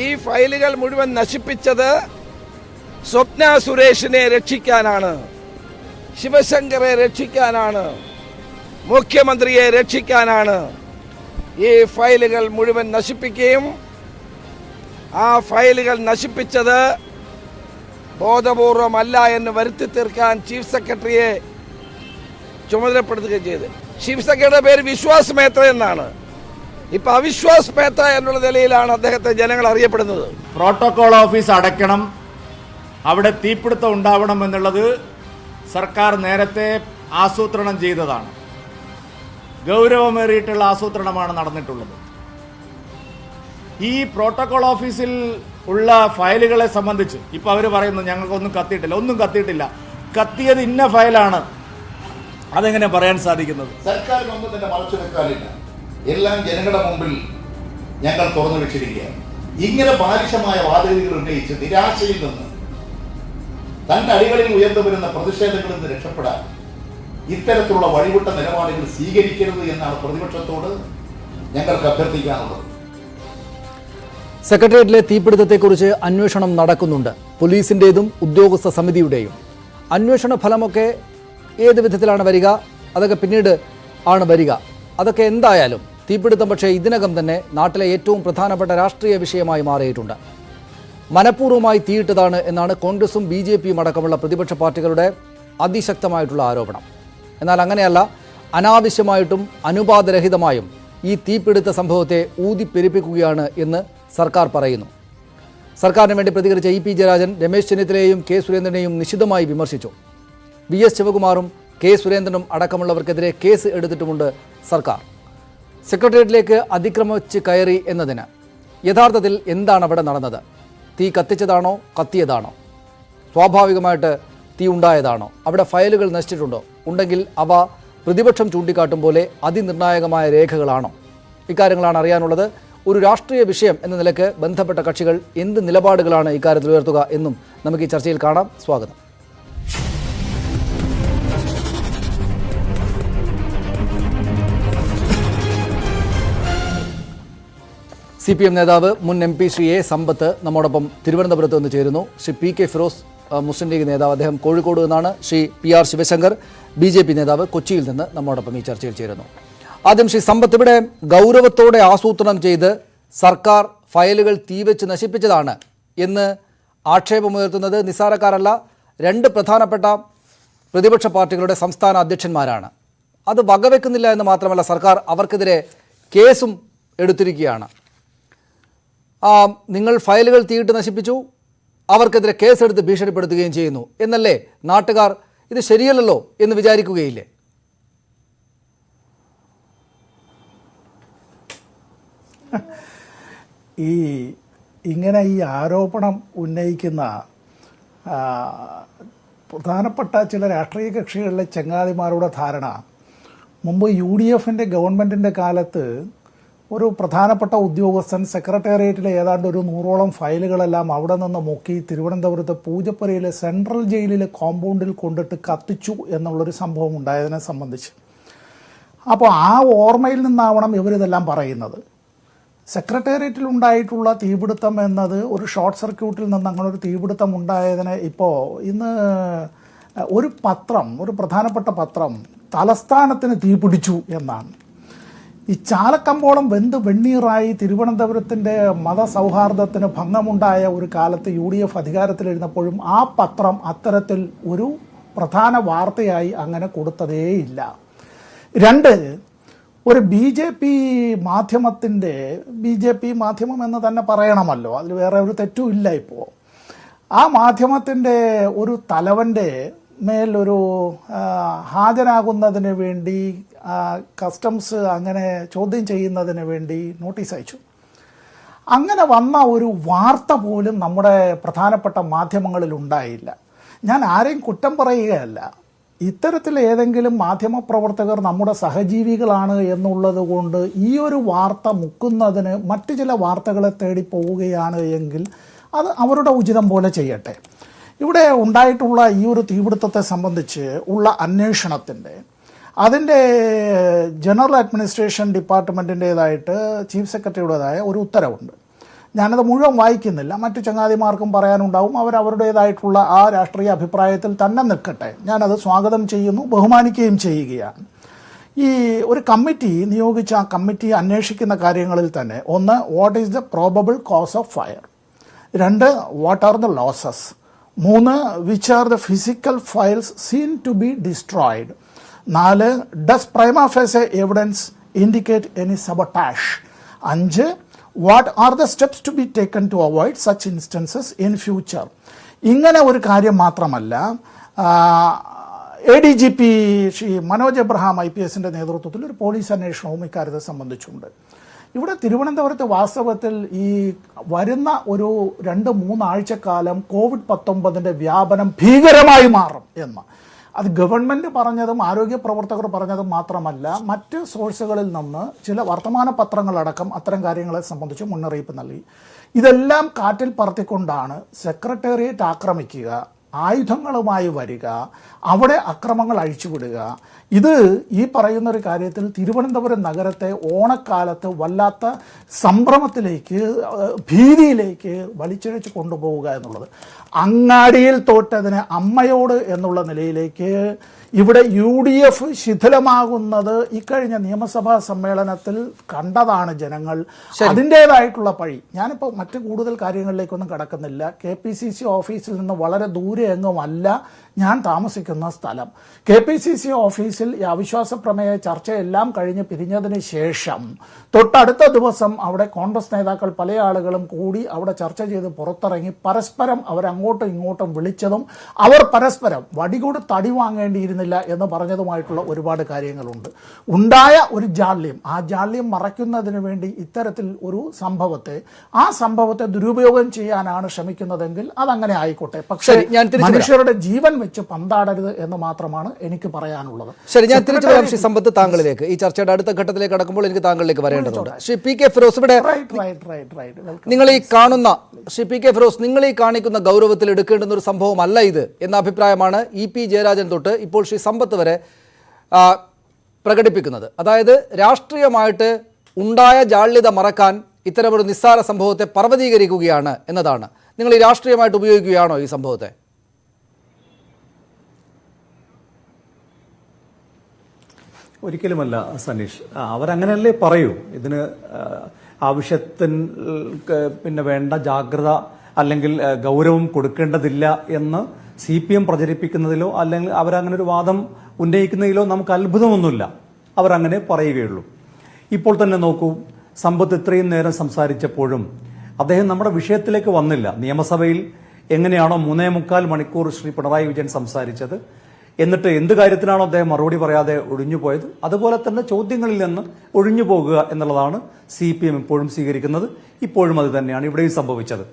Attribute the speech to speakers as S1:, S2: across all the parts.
S1: ഈ ഫയലുകൾ മുഴുവൻ നശിപ്പിച്ചത് സ്വപ്ന സുരേഷിനെ രക്ഷിക്കാനാണ്, ശിവശങ്കറെ രക്ഷിക്കാനാണ്, മുഖ്യമന്ത്രിയെ രക്ഷിക്കാനാണ് ഈ ഫയലുകൾ മുഴുവൻ നശിപ്പിക്കുകയും ആ ഫയലുകൾ നശിപ്പിച്ചത് ബോധപൂർവമല്ല എന്ന് വരുത്തി തീർക്കാൻ ചീഫ് സെക്രട്ടറിയെ ചുമതലപ്പെടുത്തുകയും ചെയ്തു. ചീഫ് സെക്രട്ടറിയുടെ പേര് വിശ്വാസ് മേത്ത എന്നാണ്. ഇപ്പൊ അവിശ്വാസ് മേത്ത എന്നുള്ള നിലയിലാണ് അദ്ദേഹത്തെ ജനങ്ങൾ അറിയപ്പെടുന്നത്.
S2: പ്രോട്ടോകോൾ ഓഫീസ് അടയ്ക്കണം, അവിടെ തീപിടുത്തം ഉണ്ടാവണം എന്നുള്ളത് സർക്കാർ നേരത്തെ ആസൂത്രണം ചെയ്തതാണ്. ഗൗരവമേറിയിട്ടുള്ള ആസൂത്രണമാണ് നടന്നിട്ടുള്ളത്. ഈ പ്രോട്ടോകോൾ ഓഫീസിൽ ഉള്ള ഫയലുകളെ സംബന്ധിച്ച് ഇപ്പോൾ അവർ പറയുന്നു ഞങ്ങൾക്കൊന്നും കത്തിയിട്ടില്ല. ഒന്നും കത്തിയിട്ടില്ല. കത്തിയത് ഇന്ന ഫയലാണ്. അതെങ്ങനെ പറയാൻ സാധിക്കുന്നത്?
S3: സർക്കാരിന് ഒന്നും തന്നെ മറച്ചു വെക്കാനില്ല. എല്ലാം ജനങ്ങളുടെ മുമ്പിൽ ഞങ്ങൾ തുറന്നു വെച്ചിരിക്കുകയാണ്. ഇങ്ങനെ ബാലിശമായ വാദഗതികൾ ഉന്നയിച്ച് നിരാശയിൽ നിന്ന് തന്റെ അടികളിൽ ഉയർന്നു വരുന്ന പ്രതിഷേധങ്ങളിൽ നിന്ന് രക്ഷപ്പെടാൻ ഇത്തരത്തിലുള്ള വഴിവിട്ട നിലപാടുകൾ സ്വീകരിക്കരുത് എന്നാണ് പ്രതിപക്ഷത്തോട് ഞങ്ങൾക്ക് അഭ്യർത്ഥിക്കാനുള്ളത്.
S4: സെക്രട്ടേറിയറ്റിലെ തീപിടുത്തത്തെക്കുറിച്ച് അന്വേഷണം നടക്കുന്നുണ്ട്, പോലീസിൻ്റെതും ഉദ്യോഗസ്ഥ സമിതിയുടെയും. അന്വേഷണ ഫലമൊക്കെ ഏത് വിധത്തിലാണ് വരിക, അതൊക്കെ പിന്നീട് ആണ് വരിക. അതൊക്കെ എന്തായാലും തീപിടുത്തം പക്ഷേ ഇതിനകം തന്നെ നാട്ടിലെ ഏറ്റവും പ്രധാനപ്പെട്ട രാഷ്ട്രീയ വിഷയമായി മാറിയിട്ടുണ്ട്. മനഃപൂർവ്വമായി തീയിട്ടതാണ് എന്നാണ് കോൺഗ്രസും BJPയും അടക്കമുള്ള പ്രതിപക്ഷ പാർട്ടികളുടെ അതിശക്തമായിട്ടുള്ള ആരോപണം. എന്നാൽ അങ്ങനെയല്ല, അനാവശ്യമായിട്ടും അനുപാതരഹിതമായും ഈ തീപിടുത്ത സംഭവത്തെ ഊതിപ്പെരുപ്പിക്കുകയാണ് എന്ന് സർക്കാർ പറയുന്നു. സർക്കാരിന് വേണ്ടി പ്രതികരിച്ച EP ജയരാജൻ രമേശ് ചെന്നിത്തലയെയും K സുരേന്ദ്രനെയും നിശിതമായി വിമർശിച്ചു. VS ശിവകുമാറും K സുരേന്ദ്രനും അടക്കമുള്ളവർക്കെതിരെ കേസ് എടുത്തിട്ടുമുണ്ട് സർക്കാർ. സെക്രട്ടേറിയറ്റിലേക്ക് അതിക്രമിച്ച് കയറി എന്നതിന് യഥാർത്ഥത്തിൽ എന്താണ് അവിടെ നടന്നത്? തീ കത്തിച്ചതാണോ, കത്തിയതാണോ? സ്വാഭാവികമായിട്ട് തീ ഉണ്ടായതാണോ? അവിടെ ഫയലുകൾ നശിച്ചിട്ടുണ്ടോ? ഉണ്ടെങ്കിൽ അവ പ്രതിപക്ഷം ചൂണ്ടിക്കാട്ടും പോലെ അതിനിർണായകമായ രേഖകളാണോ? ഇക്കാര്യങ്ങളാണ് അറിയാനുള്ളത്. ഒരു രാഷ്ട്രീയ വിഷയം എന്ന നിലയ്ക്ക് ബന്ധപ്പെട്ട കക്ഷികൾ എന്ത് നിലപാടുകളാണ് ഇക്കാര്യത്തിൽ ഉയർത്തുക എന്നും നമുക്ക് ഈ ചർച്ചയിൽ കാണാം. സ്വാഗതം. CPM നേതാവ് മുൻ MP ശ്രീ A സമ്പത്ത് നമ്മോടൊപ്പം തിരുവനന്തപുരത്ത് നിന്ന് ചേരുന്നു. ശ്രീ PK ഫിറോസ് മുസ്ലിം ലീഗ് നേതാവ്, അദ്ദേഹം കോഴിക്കോട് നിന്നാണ്. ശ്രീ PR ശിവശങ്കർ BJP നേതാവ് കൊച്ചിയിൽ നിന്ന് നമ്മോടൊപ്പം ഈ ചർച്ചയിൽ ചേരുന്നു. ആദ്യം ശ്രീ സമ്പത്ത്, ഇവിടെ ഗൗരവത്തോടെ ആസൂത്രണം ചെയ്ത് സർക്കാർ ഫയലുകൾ തീവെച്ച് നശിപ്പിച്ചതാണ് എന്ന് ആക്ഷേപമുയർത്തുന്നത് നിസ്സാരക്കാരല്ല. രണ്ട് പ്രധാനപ്പെട്ട പ്രതിപക്ഷ പാർട്ടികളുടെ സംസ്ഥാന അധ്യക്ഷന്മാരാണ്. അത് വകവെക്കുന്നില്ല എന്ന് മാത്രമല്ല, സർക്കാർ അവർക്കെതിരെ കേസും എടുത്തിരിക്കുകയാണ്. നിങ്ങൾ ഫയലുകൾ തീയിട്ട് നശിപ്പിച്ചു, അവർക്കെതിരെ കേസെടുത്ത് ഭീഷണിപ്പെടുത്തുകയും ചെയ്യുന്നു എന്നല്ലേ നാട്ടുകാർ ഇത് ശരിയല്ലല്ലോ എന്ന് വിചാരിക്കുകയില്ലേ?
S5: ഇങ്ങനെ ഈ ആരോപണം ഉന്നയിക്കുന്ന പ്രധാനപ്പെട്ട ചില രാഷ്ട്രീയ കക്ഷികളിലെ ചങ്ങാതിമാരുടെ ധാരണ, മുമ്പ് UDFൻ്റെ ഗവൺമെൻറ്റിൻ്റെ കാലത്ത് ഒരു പ്രധാനപ്പെട്ട ഉദ്യോഗസ്ഥൻ സെക്രട്ടേറിയറ്റിലെ ഏതാണ്ട് ഒരു 100ഓളം ഫയലുകളെല്ലാം അവിടെ നിന്ന് മുക്കി തിരുവനന്തപുരത്ത് പൂജപ്പുരയിലെ സെൻട്രൽ ജയിലിലെ കോമ്പൗണ്ടിൽ കൊണ്ടിട്ട് കത്തിച്ചു എന്നുള്ളൊരു സംഭവം ഉണ്ടായതിനെ സംബന്ധിച്ച്. അപ്പോൾ ആ ഓർമ്മയിൽ നിന്നാവണം ഇവരിതെല്ലാം പറയുന്നത്. സെക്രട്ടേറിയറ്റിൽ ഉണ്ടായിട്ടുള്ള തീപിടുത്തം എന്നത് ഒരു ഷോർട്ട് സർക്യൂട്ടിൽ നിന്ന് അങ്ങനെ ഒരു തീപിടുത്തം ഉണ്ടായതിന് ഇപ്പോൾ ഇന്ന് ഒരു പത്രം, ഒരു പ്രധാനപ്പെട്ട പത്രം തലസ്ഥാനത്തിന് തീപിടിച്ചു എന്നാണ്. ഈ ചാലക്കമ്പോളം വെന്ത് വെണ്ണീറായി തിരുവനന്തപുരത്തിൻ്റെ മതസൗഹാർദ്ദത്തിന് ഭംഗമുണ്ടായ ഒരു കാലത്ത് UDF അധികാരത്തിലിരുന്നപ്പോഴും ആ പത്രം അത്തരത്തിൽ ഒരു പ്രധാന വാർത്തയായി അങ്ങനെ കൊടുത്തതേയില്ല. രണ്ട്, ഒരു BJP മാധ്യമം എന്ന് തന്നെ പറയണമല്ലോ, അതിൽ വേറെ ഒരു തെറ്റും ഇല്ല. ഇപ്പോൾ ആ മാധ്യമത്തിൻ്റെ ഒരു തലവൻ്റെ മേലൊരു ഹാജരാകുന്നതിന് വേണ്ടി കസ്റ്റംസ് അങ്ങനെ ചോദ്യം ചെയ്യുന്നതിന് വേണ്ടി നോട്ടീസ് അയച്ചു. അങ്ങനെ വന്ന ഒരു വാർത്ത പോലും നമ്മുടെ പ്രധാനപ്പെട്ട മാധ്യമങ്ങളിൽ ഉണ്ടായില്ല. ഞാൻ ആരെയും കുറ്റം പറയുകയല്ല. ഇത്തരത്തിൽ ഏതെങ്കിലും മാധ്യമപ്രവർത്തകർ നമ്മുടെ സഹജീവികളാണ് എന്നുള്ളത് കൊണ്ട് ഈ ഒരു വാർത്ത മുക്കുന്നതിന് മറ്റു ചില വാർത്തകളെ തേടി പോവുകയാണ് എങ്കിൽ അത് അവരുടെ ഉചിതം പോലെ ചെയ്യട്ടെ. ഇവിടെ ഉണ്ടായിട്ടുള്ള ഈ ഒരു തീപിടുത്തത്തെ സംബന്ധിച്ച് ഉള്ള അന്വേഷണത്തിൻ്റെ അതിൻ്റെ ജനറൽ അഡ്മിനിസ്ട്രേഷൻ ഡിപ്പാർട്ട്മെൻറ്റിൻ്റേതായിട്ട് ചീഫ് സെക്രട്ടറിയുടേതായ ഒരു ഉത്തരവുണ്ട്. ഞാനത് മുഴുവൻ വായിക്കുന്നില്ല, മറ്റു ചങ്ങാതിമാർക്കും പറയാനുണ്ടാവും, അവരവരുടേതായിട്ടുള്ള ആ രാഷ്ട്രീയ അഭിപ്രായത്തിൽ തന്നെ നിൽക്കട്ടെ. ഞാനത് സ്വാഗതം ചെയ്യുന്നു, ബഹുമാനിക്കുകയും ചെയ്യുകയാണ്. ഈ ഒരു കമ്മിറ്റി നിയോഗിച്ച ആ കമ്മിറ്റി അന്വേഷിക്കുന്ന കാര്യങ്ങളിൽ തന്നെ ഒന്ന്, what is the probable cause of fire, രണ്ട്, വാട്ട് ആർ ദ ലോസസ്, മൂന്ന്, which are the physical files seen to be destroyed, നാല്, does prima facie evidence indicate any sabotage, അഞ്ച്, what are the steps to be taken to avoid such instances in future. ഇങ്ങനെ ഒരു കാര്യം മാത്രമല്ല, ADGP Shri Manoj Abraham IPSന്റെ നേതൃത്വത്തിൽ ഒരു പോലീസ് അന്വേഷണവും ഇക്കാര്യത്തെ സംബന്ധിച്ചുണ്ട്. ഇവിടെ തിരുവനന്തപുരത്ത് വാസ്തവത്തിൽ ഈ വരുന്ന ഒരു 2-3 ആഴ്ചക്കാലം COVID-19 വ്യാപനം ഭീകരമായി മാറും എന്ന് അത് ഗവൺമെന്റ് പറഞ്ഞതും ആരോഗ്യ പ്രവർത്തകർ പറഞ്ഞതും മാത്രമല്ല, മറ്റ് സോഴ്സുകളിൽ നിന്ന് ചില വർത്തമാന പത്രങ്ങളടക്കം അത്തരം കാര്യങ്ങളെ സംബന്ധിച്ച് മുന്നറിയിപ്പ് നൽകി. ഇതെല്ലാം കാറ്റിൽ പറത്തിക്കൊണ്ടാണ് സെക്രട്ടേറിയറ്റ് ആക്രമിക്കുക, ആയുധങ്ങളുമായി വരിക, അവിടെ അക്രമങ്ങൾ അഴിച്ചുവിടുക. ഇത് ഈ പറയുന്നൊരു കാര്യത്തിൽ തിരുവനന്തപുരം നഗരത്തെ ഓണക്കാലത്ത് വല്ലാത്ത സംഭ്രമത്തിലേക്ക്, ഭീതിയിലേക്ക് വലിച്ചിഴച്ച് കൊണ്ടുപോവുക എന്നുള്ളത്, അങ്ങാടിയിൽ തോറ്റതിന് അമ്മയോട് എന്നുള്ള നിലയിലേക്ക് ഇവിടെ UDF ശിഥിലമാകുന്നത് ഇക്കഴിഞ്ഞ നിയമസഭാ സമ്മേളനത്തിൽ കണ്ടതാണ് ജനങ്ങൾ. അതിൻ്റേതായിട്ടുള്ള പഴി. ഞാനിപ്പോൾ മറ്റു കൂടുതൽ കാര്യങ്ങളിലേക്കൊന്നും കടക്കുന്നില്ല. KPCC ഓഫീസിൽ നിന്ന് വളരെ ദൂരെ എങ്ങുമല്ല ഞാൻ താമസിക്കുന്ന സ്ഥലം. KPCC ഓഫീസിൽ ഈ അവിശ്വാസ പ്രമേയ ചർച്ചയെല്ലാം കഴിഞ്ഞ് പിരിഞ്ഞതിന് ശേഷം തൊട്ടടുത്ത ദിവസം അവിടെ കോൺഗ്രസ് നേതാക്കൾ പല ആളുകളും കൂടി അവിടെ ചർച്ച ചെയ്ത് പുറത്തിറങ്ങി പരസ്പരം അവരങ്ങോട്ടും ഇങ്ങോട്ടും വിളിച്ചതും അവർ പരസ്പരം വടികൂട് തടി വാങ്ങേണ്ടിയിരുന്നില്ല എന്ന് പറഞ്ഞതുമായിട്ടുള്ള ഒരുപാട് കാര്യങ്ങളുണ്ട്. ഉണ്ടായ ഒരു ജാള്യം, ആ ജാള്യം മറയ്ക്കുന്നതിന് വേണ്ടി ഇത്തരത്തിൽ ഒരു സംഭവത്തെ ദുരുപയോഗം ചെയ്യാനാണ് ശ്രമിക്കുന്നതെങ്കിൽ അതങ്ങനെ ആയിക്കോട്ടെ. പക്ഷേ മനുഷ്യരുടെ ജീവൻ വെച്ച് പന്താടരുത് എന്ന് മാത്രമാണ് എനിക്ക് പറയാനുള്ളത്.
S4: ശരി, ഞാൻ തിരിച്ചു വരാം ശ്രീ സമ്പത്ത് താങ്കളിലേക്ക്. ഈ ചർച്ചയുടെ അടുത്ത ഘട്ടത്തിലേക്ക് കടക്കുമ്പോൾ എനിക്ക് താങ്കളിലേക്ക് വരേണ്ടതുണ്ട്. ശ്രീ PK ഫിറോസ്, ഇവിടെ നിങ്ങൾ ഈ കാണുന്ന ശ്രീ PK ഫിറോസ്, നിങ്ങൾ ഈ കാണിക്കുന്ന ഗൗരവത്തിൽ എടുക്കേണ്ടുന്ന ഒരു സംഭവമല്ല ഇത് എന്ന അഭിപ്രായമാണ് EP ജയരാജൻ തൊട്ട് ഇപ്പോൾ ശ്രീ സമ്പത്ത് വരെ പ്രകടിപ്പിക്കുന്നത്. അതായത് രാഷ്ട്രീയമായിട്ട് ഉണ്ടായ ജാള്യത മറക്കാൻ ഇത്തരമൊരു നിസ്സാര സംഭവത്തെ പർവ്വതീകരിക്കുകയാണ് എന്നതാണ്. നിങ്ങൾ ഈ രാഷ്ട്രീയമായിട്ട് ഉപയോഗിക്കുകയാണോ ഈ സംഭവത്തെ?
S6: ഒരിക്കലുമല്ല സനീഷ്, അവരങ്ങനെയല്ലേ പറയൂ. ഇതിന് ആവശ്യത്തിന് പിന്നെ വേണ്ട ജാഗ്രത അല്ലെങ്കിൽ ഗൗരവം കൊടുക്കേണ്ടതില്ല എന്ന് CPM പ്രചരിപ്പിക്കുന്നതിലോ അല്ലെങ്കിൽ അവരങ്ങനെ ഒരു വാദം ഉന്നയിക്കുന്നതിലോ നമുക്ക് അത്ഭുതമൊന്നുമില്ല. അവരങ്ങനെ പറയുകയുള്ളൂ. ഇപ്പോൾ തന്നെ നോക്കൂ, സമ്പത്ത് ഇത്രയും നേരം സംസാരിച്ചപ്പോഴും അദ്ദേഹം നമ്മുടെ വിഷയത്തിലേക്ക് വന്നില്ല. നിയമസഭയിൽ എങ്ങനെയാണോ 3.25 മണിക്കൂർ ശ്രീ പിണറായി വിജയൻ സംസാരിച്ചത്, എന്നിട്ട് എന്ത് കാര്യത്തിനാണോ അദ്ദേഹം മറുപടി പറയാതെ ഒഴിഞ്ഞുപോയത്, അതുപോലെ തന്നെ ചോദ്യങ്ങളിൽ നിന്ന് ഒഴിഞ്ഞു പോകുക എന്നുള്ളതാണ് CPM ഇപ്പോഴും സ്വീകരിക്കുന്നത്. ഇപ്പോഴും അത് തന്നെയാണ് ഇവിടെയും സംഭവിച്ചത്.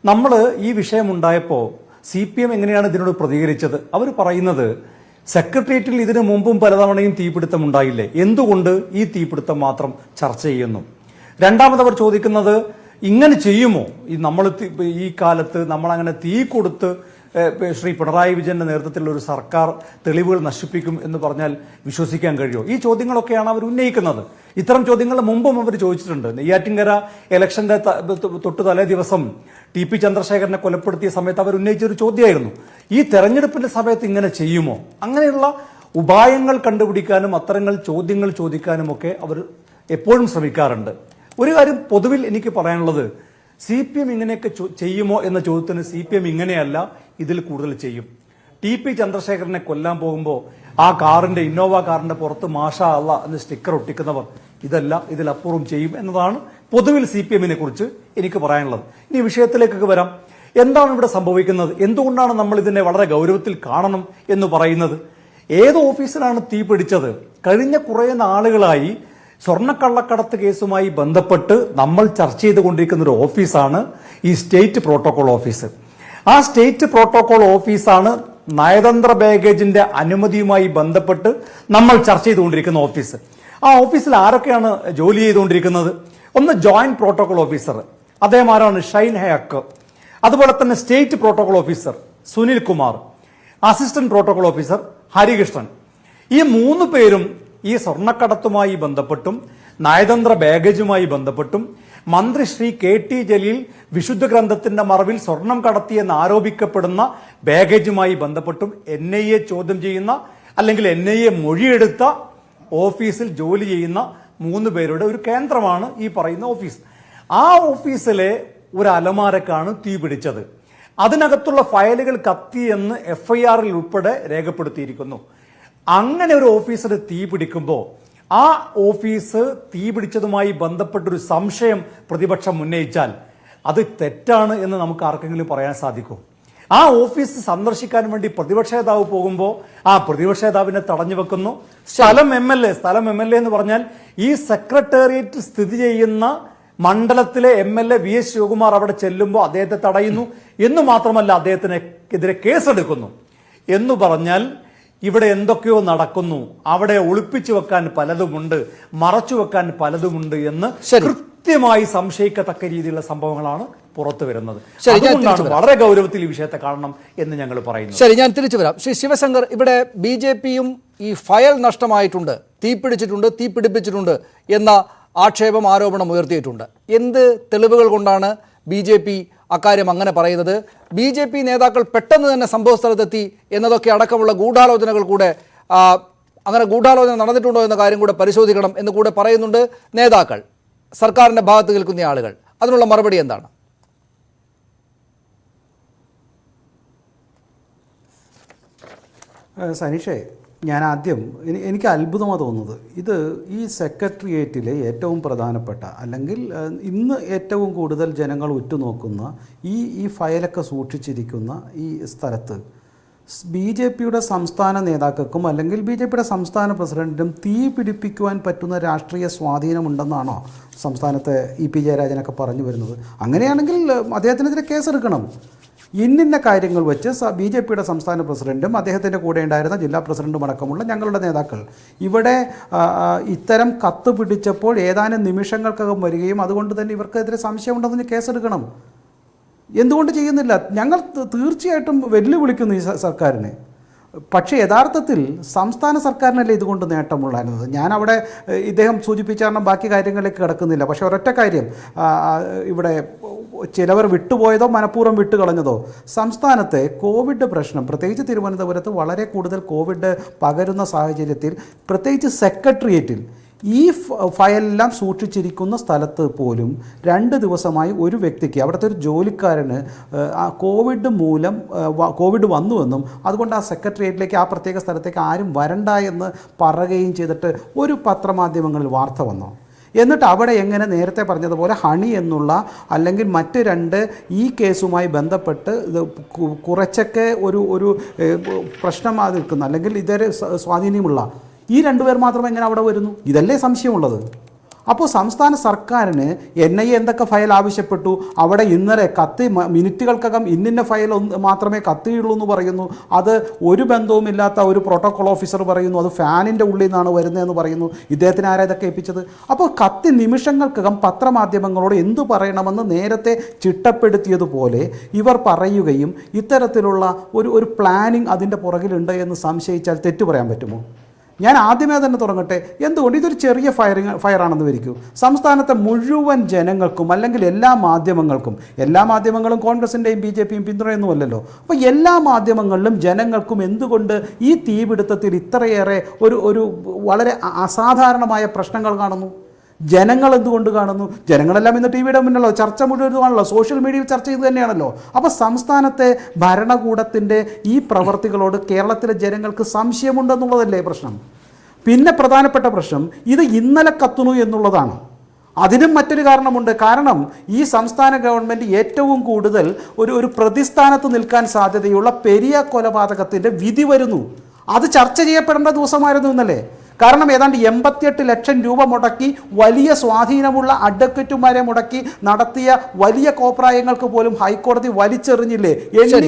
S6: നമ്മൾ ഈ വിഷയമുണ്ടായപ്പോൾ CPM എങ്ങനെയാണ് ഇതിനോട് പ്രതികരിച്ചത്? അവർ പറയുന്നത് സെക്രട്ടേറിയറ്റിൽ ഇതിനു മുമ്പും പലതവണയും തീപിടുത്തം ഉണ്ടായില്ലേ, എന്തുകൊണ്ട് ഈ തീപിടുത്തം മാത്രം ചർച്ച ചെയ്യുന്നു? രണ്ടാമത് അവർ ചോദിക്കുന്നത്, ഇങ്ങനെ ചെയ്യുമോ നമ്മൾ ഈ കാലത്ത് നമ്മളങ്ങനെ തീ കൊടുത്ത് ശ്രീ പിണറായി വിജയന്റെ നേതൃത്വത്തിലുള്ള ഒരു സർക്കാർ തെളിവുകൾ നശിപ്പിക്കും എന്ന് പറഞ്ഞാൽ വിശ്വസിക്കാൻ കഴിയുമോ? ഈ ചോദ്യങ്ങളൊക്കെയാണ് അവർ ഉന്നയിക്കുന്നത്. ഇത്തരം ചോദ്യങ്ങൾ മുമ്പും അവർ ചോദിച്ചിട്ടുണ്ട്. നെയ്യാറ്റിൻകര ഇലക്ഷന്റെ തൊട്ട് തലേ ദിവസം TP ചന്ദ്രശേഖരനെ കൊലപ്പെടുത്തിയ സമയത്ത് അവർ ഉന്നയിച്ചൊരു ചോദ്യമായിരുന്നു, ഈ തെരഞ്ഞെടുപ്പിന്റെ സമയത്ത് ഇങ്ങനെ ചെയ്യുമോ? അങ്ങനെയുള്ള ഉപായങ്ങൾ കണ്ടുപിടിക്കാനും അത്തരങ്ങൾ ചോദ്യങ്ങൾ ചോദിക്കാനും ഒക്കെ അവർ എപ്പോഴും ശ്രമിക്കാറുണ്ട്. ഒരു കാര്യം പൊതുവിൽ എനിക്ക് പറയാനുള്ളത്, CPM ഇങ്ങനെയൊക്കെ ചെയ്യുമോ എന്ന ചോദ്യത്തിന് CPM ഇങ്ങനെയല്ല, ഇതിൽ കൂടുതൽ ചെയ്യും. TP ചന്ദ്രശേഖരനെ കൊല്ലാൻ പോകുമ്പോൾ ആ കാറിന്റെ ഇന്നോവ കാറിന്റെ പുറത്ത് മാഷാ അല്ലാ എന്ന് സ്റ്റിക്കർ ഒട്ടിക്കുന്നവർ ഇതല്ല ഇതിലപ്പുറം ചെയ്യും എന്നതാണ് പൊതുവിൽ CPMനെ കുറിച്ച് എനിക്ക് പറയാനുള്ളത്. ഇനി വിഷയത്തിലേക്കൊക്കെ വരാം. എന്താണ് ഇവിടെ സംഭവിക്കുന്നത്? എന്തുകൊണ്ടാണ് നമ്മൾ ഇതിനെ വളരെ ഗൗരവത്തിൽ കാണണം എന്ന് പറയുന്നത്? ഏത് ഓഫീസിലാണ് തീ പിടിച്ചത്? കഴിഞ്ഞ കുറേ നാളുകളായി സ്വർണ്ണക്കള്ളക്കടത്ത് കേസുമായി ബന്ധപ്പെട്ട് നമ്മൾ ചർച്ച ചെയ്തുകൊണ്ടിരിക്കുന്ന ഒരു ഓഫീസാണ് ഈ സ്റ്റേറ്റ് പ്രോട്ടോകോൾ ഓഫീസ്. ആ സ്റ്റേറ്റ് പ്രോട്ടോകോൾ ഓഫീസാണ് നയതന്ത്ര ബാഗേജിന്റെ അനുമതിയുമായി ബന്ധപ്പെട്ട് നമ്മൾ ചർച്ച ചെയ്തുകൊണ്ടിരിക്കുന്ന ഓഫീസ്. ആ ഓഫീസിൽ ആരൊക്കെയാണ് ജോലി ചെയ്തുകൊണ്ടിരിക്കുന്നത്? ഒന്ന് ജോയിന്റ് പ്രോട്ടോകോൾ ഓഫീസർ, അദ്ദേഹം ആരാണ്? ഷൈൻ ഹയക്ക്. അതുപോലെ തന്നെ state protocol officer Sunil Kumar, assistant protocol officer Harikrishnan. ഈ 3 പേരും ഈ സ്വർണ്ണക്കടത്തുമായി ബന്ധപ്പെട്ടും നയതന്ത്ര ബാഗേജുമായി ബന്ധപ്പെട്ടും മന്ത്രി ശ്രീ KT ജലീൽ വിശുദ്ധ ഗ്രന്ഥത്തിന്റെ മറവിൽ സ്വർണം കടത്തിയെന്ന് ആരോപിക്കപ്പെടുന്ന ബാഗേജുമായി ബന്ധപ്പെട്ടും NIA ചോദ്യം ചെയ്യുന്ന അല്ലെങ്കിൽ NIA മൊഴിയെടുത്ത ഓഫീസിൽ ജോലി ചെയ്യുന്ന 3 പേരുടെ ഒരു കേന്ദ്രമാണ് ഈ പറയുന്ന ഓഫീസ്. ആ ഓഫീസിലെ ഒരു അലമാരക്കാണ് തീ പിടിച്ചത്. അതിനകത്തുള്ള ഫയലുകൾ കത്തിയെന്ന് FIR-ൽ ഉൾപ്പെടെ രേഖപ്പെടുത്തിയിരിക്കുന്നു. അങ്ങനെ ഒരു ഓഫീസിന് തീ പിടിക്കുമ്പോൾ ആ ഓഫീസ് തീ പിടിച്ചതുമായി ബന്ധപ്പെട്ടൊരു സംശയം പ്രതിപക്ഷം ഉന്നയിച്ചാൽ അത് തെറ്റാണ് എന്ന് നമുക്ക് ആർക്കെങ്കിലും പറയാൻ സാധിക്കും? ആ ഓഫീസ് സന്ദർശിക്കാൻ വേണ്ടി പ്രതിപക്ഷ നേതാവ് പോകുമ്പോൾ ആ പ്രതിപക്ഷ നേതാവിനെ തടഞ്ഞു വെക്കുന്നു. സ്ഥലം MLA എന്ന് പറഞ്ഞാൽ ഈ സെക്രട്ടേറിയറ്റ് സ്ഥിതി ചെയ്യുന്ന മണ്ഡലത്തിലെ MLA VS ശിവകുമാർ അവിടെ ചെല്ലുമ്പോൾ അദ്ദേഹത്തെ തടയുന്നു എന്ന് മാത്രമല്ല അദ്ദേഹത്തിനെതിരെ കേസെടുക്കുന്നു എന്ന് പറഞ്ഞാൽ ഇവിടെ എന്തൊക്കെയോ നടക്കുന്നു, അവിടെ ഒളിപ്പിച്ചു വെക്കാൻ പലതുമുണ്ട്, മറച്ചു വെക്കാൻ പലതുമുണ്ട് എന്ന് കൃത്യമായി സംശയിക്കത്തക്ക രീതിയിലുള്ള സംഭവങ്ങളാണ് പുറത്തു വരുന്നത്. അതുകൊണ്ടാണ് വളരെ ഗൗരവത്തിൽ ഈ വിഷയത്തെ കാണണം എന്ന് ഞങ്ങൾ പറയുന്നു.
S4: ശരി, ഞാൻ തിരിച്ചു വരാം. ശ്രീ ശിവശങ്കർ, ഇവിടെ BJP-യും ഈ ഫയൽ നഷ്ടമായിട്ടുണ്ട്, തീപിടിച്ചിട്ടുണ്ട്, തീ പിടിപ്പിച്ചിട്ടുണ്ട് എന്ന ആക്ഷേപം, ആരോപണം ഉയർത്തിയിട്ടുണ്ട്. എന്ത് തെളിവുകൾ കൊണ്ടാണ് BJP അക്കാര്യം അങ്ങനെ പറയുന്നത്? BJP നേതാക്കൾ പെട്ടെന്ന് തന്നെ സംഭവ സ്ഥലത്തെത്തി എന്നതൊക്കെ അടക്കമുള്ള ഗൂഢാലോചനകൾ കൂടെ, അങ്ങനെ ഗൂഢാലോചന നടന്നിട്ടുണ്ടോ എന്ന കാര്യം കൂടെ പരിശോധിക്കണം എന്ന് കൂടെ പറയുന്നുണ്ട് നേതാക്കൾ, സർക്കാരിൻ്റെ ഭാഗത്ത് നിൽക്കുന്ന ആളുകൾ. അതിനുള്ള മറുപടി എന്താണ്?
S7: സനീഷേ, ഞാൻ ആദ്യം എനിക്ക് അത്ഭുതമാണ് തോന്നുന്നത്. ഇത് ഈ സെക്രട്ടേറിയറ്റിലെ ഏറ്റവും പ്രധാനപ്പെട്ട അല്ലെങ്കിൽ ഇന്ന് ഏറ്റവും കൂടുതൽ ജനങ്ങൾ ഉറ്റുനോക്കുന്ന ഈ ഫയലൊക്കെ സൂക്ഷിച്ചിരിക്കുന്ന ഈ സ്ഥലത്ത് BJP-യുടെ സംസ്ഥാന നേതാക്കൾക്കും അല്ലെങ്കിൽ BJP-യുടെ സംസ്ഥാന പ്രസിഡന്റിനും തീ പിടിപ്പിക്കുവാൻ പറ്റുന്ന രാഷ്ട്രീയ സ്വാധീനമുണ്ടെന്നാണോ സംസ്ഥാനത്തെ EP ജയരാജനൊക്കെ പറഞ്ഞു വരുന്നത്? അങ്ങനെയാണെങ്കിൽ അദ്ദേഹത്തിനെതിരെ കേസെടുക്കണം. ഇന്നിന്ന കാര്യങ്ങൾ വെച്ച് BJP-യുടെ സംസ്ഥാന പ്രസിഡന്റും അദ്ദേഹത്തിൻ്റെ കൂടെ ഉണ്ടായിരുന്ന ജില്ലാ പ്രസിഡന്റും അടക്കമുള്ള ഞങ്ങളുടെ നേതാക്കൾ ഇവിടെ ഇത്തരം കത്ത് പിടിച്ചപ്പോൾ ഏതാനും നിമിഷങ്ങൾക്കകം വരികയും അതുകൊണ്ട് തന്നെ ഇവർക്കെതിരെ സംശയമുണ്ടെന്ന് കേസെടുക്കണം. എന്തുകൊണ്ട് ചെയ്യുന്നില്ല? ഞങ്ങൾ തീർച്ചയായിട്ടും വെല്ലുവിളിക്കുന്നു ഈ സർക്കാരിനെ. പക്ഷേ യഥാർത്ഥത്തിൽ സംസ്ഥാന സർക്കാരിനല്ലേ ഇതുകൊണ്ട് നേട്ടമുള്ളായിരുന്നത്. ഞാനവിടെ ഇദ്ദേഹം സൂചിപ്പിച്ചാരണം ബാക്കി കാര്യങ്ങളിലേക്ക് കിടക്കുന്നില്ല. പക്ഷേ ഒരൊറ്റ കാര്യം, ഇവിടെ ചിലവർ വിട്ടുപോയതോ മനഃപൂർവ്വം വിട്ടുകളഞ്ഞതോ, സംസ്ഥാനത്തെ കോവിഡ് പ്രശ്നം പ്രത്യേകിച്ച് തിരുവനന്തപുരത്ത് വളരെ കൂടുതൽ കോവിഡ് പകരുന്ന സാഹചര്യത്തിൽ പ്രത്യേകിച്ച് സെക്രട്ടേറിയറ്റിൽ ഈ ഫയലെല്ലാം സൂക്ഷിച്ചിരിക്കുന്ന സ്ഥലത്ത് പോലും 2 ദിവസമായി ഒരു വ്യക്തിക്ക്, അവിടുത്തെ ഒരു ജോലിക്കാരന് കോവിഡ് വന്നുവെന്നും അതുകൊണ്ട് ആ സെക്രട്ടേറിയറ്റിലേക്ക്, ആ പ്രത്യേക സ്ഥലത്തേക്ക് ആരും വരണ്ട എന്ന് പറയുകയും ചെയ്തിട്ട് ഒരു പത്രമാധ്യമങ്ങളിൽ വാർത്ത വന്നു. എന്നിട്ട് അവിടെ എങ്ങനെ നേരത്തെ പറഞ്ഞതുപോലെ ഹണി എന്നുള്ള അല്ലെങ്കിൽ മറ്റ് 2 ഈ കേസുമായി ബന്ധപ്പെട്ട് കുറച്ചൊക്കെ ഒരു പ്രശ്നമായി നിൽക്കുന്ന അല്ലെങ്കിൽ ഇതേ സ്വാധീനമുള്ള ഈ 2 പേർ മാത്രം എങ്ങനെ അവിടെ വരുന്നു? ഇതല്ലേ സംശയമുള്ളത്. അപ്പോൾ സംസ്ഥാന സർക്കാരിന് NIA എന്തൊക്കെ ഫയൽ ആവശ്യപ്പെട്ടു, അവിടെ ഇന്നലെ കത്തി മിനിറ്റുകൾക്കകം ഇന്നിന്ന ഫയൽ മാത്രമേ കത്തിയുള്ളൂ എന്ന് പറയുന്നു. അത് ഒരു ബന്ധവുമില്ലാത്ത ഒരു പ്രോട്ടോകോൾ ഓഫീസർ പറയുന്നു അത് ഫാനിൻ്റെ ഉള്ളിൽ നിന്നാണ് വരുന്നതെന്ന് പറയുന്നു. ഇദ്ദേഹത്തിന് ആരാ ഇതൊക്കെ ഏൽപ്പിച്ചത്? അപ്പോൾ കത്തി നിമിഷങ്ങൾക്കകം പത്രമാധ്യമങ്ങളോട് എന്തു പറയണമെന്ന് നേരത്തെ ചിട്ടപ്പെടുത്തിയതുപോലെ ഇവർ പറയുകയും ഇത്തരത്തിലുള്ള ഒരു പ്ലാനിങ് അതിൻ്റെ പുറകിലുണ്ട് എന്ന് സംശയിച്ചാൽ തെറ്റു പറയാൻ പറ്റുമോ? ഞാൻ ആദ്യമേ തന്നെ തുടങ്ങട്ടെ. എന്തുകൊണ്ട് ഇതൊരു ചെറിയ ഫയറാണെന്ന് വരിക്കൂ. സംസ്ഥാനത്തെ മുഴുവൻ ജനങ്ങൾക്കും അല്ലെങ്കിൽ എല്ലാ മാധ്യമങ്ങളും കോൺഗ്രസിൻ്റെയും BJP-യും പിന്തുണയൊന്നുമല്ലല്ലോ. അപ്പോൾ എല്ലാ മാധ്യമങ്ങളിലും ജനങ്ങൾക്കും എന്തുകൊണ്ട് ഈ തീപിടുത്തത്തിൽ ഇത്രയേറെ ഒരു വളരെ അസാധാരണമായ പ്രശ്നങ്ങൾ കാണുന്നു? ജനങ്ങൾ എന്തുകൊണ്ട് കാണുന്നു? ജനങ്ങളെല്ലാം ഇന്ന് TV-യുടെ മുന്നിലോ ചർച്ച മുഴുവനാണല്ലോ, സോഷ്യൽ മീഡിയയിൽ ചർച്ച ചെയ്ത് തന്നെയാണല്ലോ. അപ്പോൾ സംസ്ഥാനത്തെ ഭരണകൂടത്തിൻ്റെ ഈ പ്രവർത്തികളോട് കേരളത്തിലെ ജനങ്ങൾക്ക് സംശയമുണ്ടെന്നുള്ളതല്ലേ പ്രശ്നം? പിന്നെ പ്രധാനപ്പെട്ട പ്രശ്നം ഇത് ഇന്നലെ കത്തുന്നു എന്നുള്ളതാണ്. അതിനും മറ്റൊരു കാരണമുണ്ട്. കാരണം ഈ സംസ്ഥാന ഗവൺമെൻറ് ഏറ്റവും കൂടുതൽ ഒരു പ്രതിസ്ഥാനത്ത് നിൽക്കാൻ സാധ്യതയുള്ള പെരിയ കൊലപാതകത്തിൻ്റെ വിധി വരുന്നു. അത് ചർച്ച ചെയ്യപ്പെടേണ്ട ദിവസമായിരുന്നു ഇന്നലെ. കാരണം ഏതാണ്ട് 88 ലക്ഷം രൂപ മുടക്കി വലിയ സ്വാധീനമുള്ള അഡ്വക്കറ്റുമാരെ മുടക്കി നടത്തിയ വലിയ കോപ്രായങ്ങൾക്ക് പോലും ഹൈക്കോടതി വലിച്ചെറിഞ്ഞില്ലേ,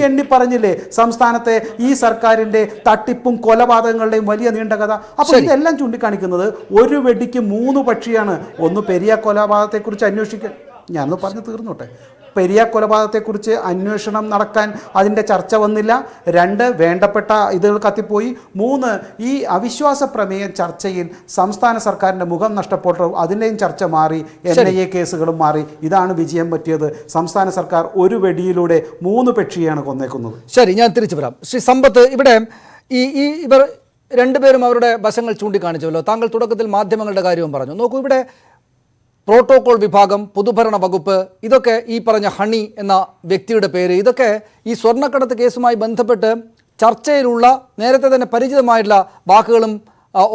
S7: എണ്ണി പറഞ്ഞില്ലേ സംസ്ഥാനത്തെ ഈ സർക്കാരിൻ്റെ തട്ടിപ്പും കൊലപാതകങ്ങളുടെയും വലിയ നീണ്ട കഥ. അപ്പോൾ ഇതെല്ലാം ചൂണ്ടിക്കാണിക്കുന്നത് ഒരു വെടിക്ക് 3 പക്ഷിയാണ്. ഒന്ന് പെരിയ കൊലപാതകത്തെക്കുറിച്ച് അന്വേഷിക്കുക, ഞാനൊന്ന് പറഞ്ഞു തീർന്നോട്ടെ. പെരിയ കൊലപാതകത്തെക്കുറിച്ച് അന്വേഷണം നടക്കാൻ അതിൻ്റെ ചർച്ച വന്നില്ല. 2, വേണ്ടപ്പെട്ട ഇതുകൾ കത്തിപ്പോയി. 3, ഈ അവിശ്വാസ പ്രമേയ ചർച്ചയിൽ സംസ്ഥാന സർക്കാരിൻ്റെ മുഖം നഷ്ടപ്പെട്ടു, അതിൻ്റെയും ചർച്ച മാറി, NIA കേസുകളും മാറി. ഇതാണ് വിജയം പറ്റിയത്. സംസ്ഥാന സർക്കാർ ഒരു വെടിയിലൂടെ 3 പക്ഷിയാണ് കൊന്നേക്കുന്നത്.
S4: ശരി, ഞാൻ തിരിച്ചു വരാം. ശ്രീ സമ്പത്ത്, ഇവിടെ ഇവർ രണ്ടുപേരും അവരുടെ വശങ്ങൾ ചൂണ്ടിക്കാണിച്ചല്ലോ. താങ്കൾ തുടക്കത്തിൽ മാധ്യമങ്ങളുടെ കാര്യവും പറഞ്ഞു. നോക്കൂ, ഇവിടെ പ്രോട്ടോകോൾ വിഭാഗം, പൊതുഭരണ വകുപ്പ്, ഇതൊക്കെ ഈ പറഞ്ഞ ഹണി എന്ന വ്യക്തിയുടെ പേര്, ഇതൊക്കെ ഈ സ്വർണ്ണക്കടത്ത് കേസുമായി ബന്ധപ്പെട്ട് ചർച്ചയിലുള്ള നേരത്തെ തന്നെ പരിചിതമായിട്ടുള്ള വാക്കുകളും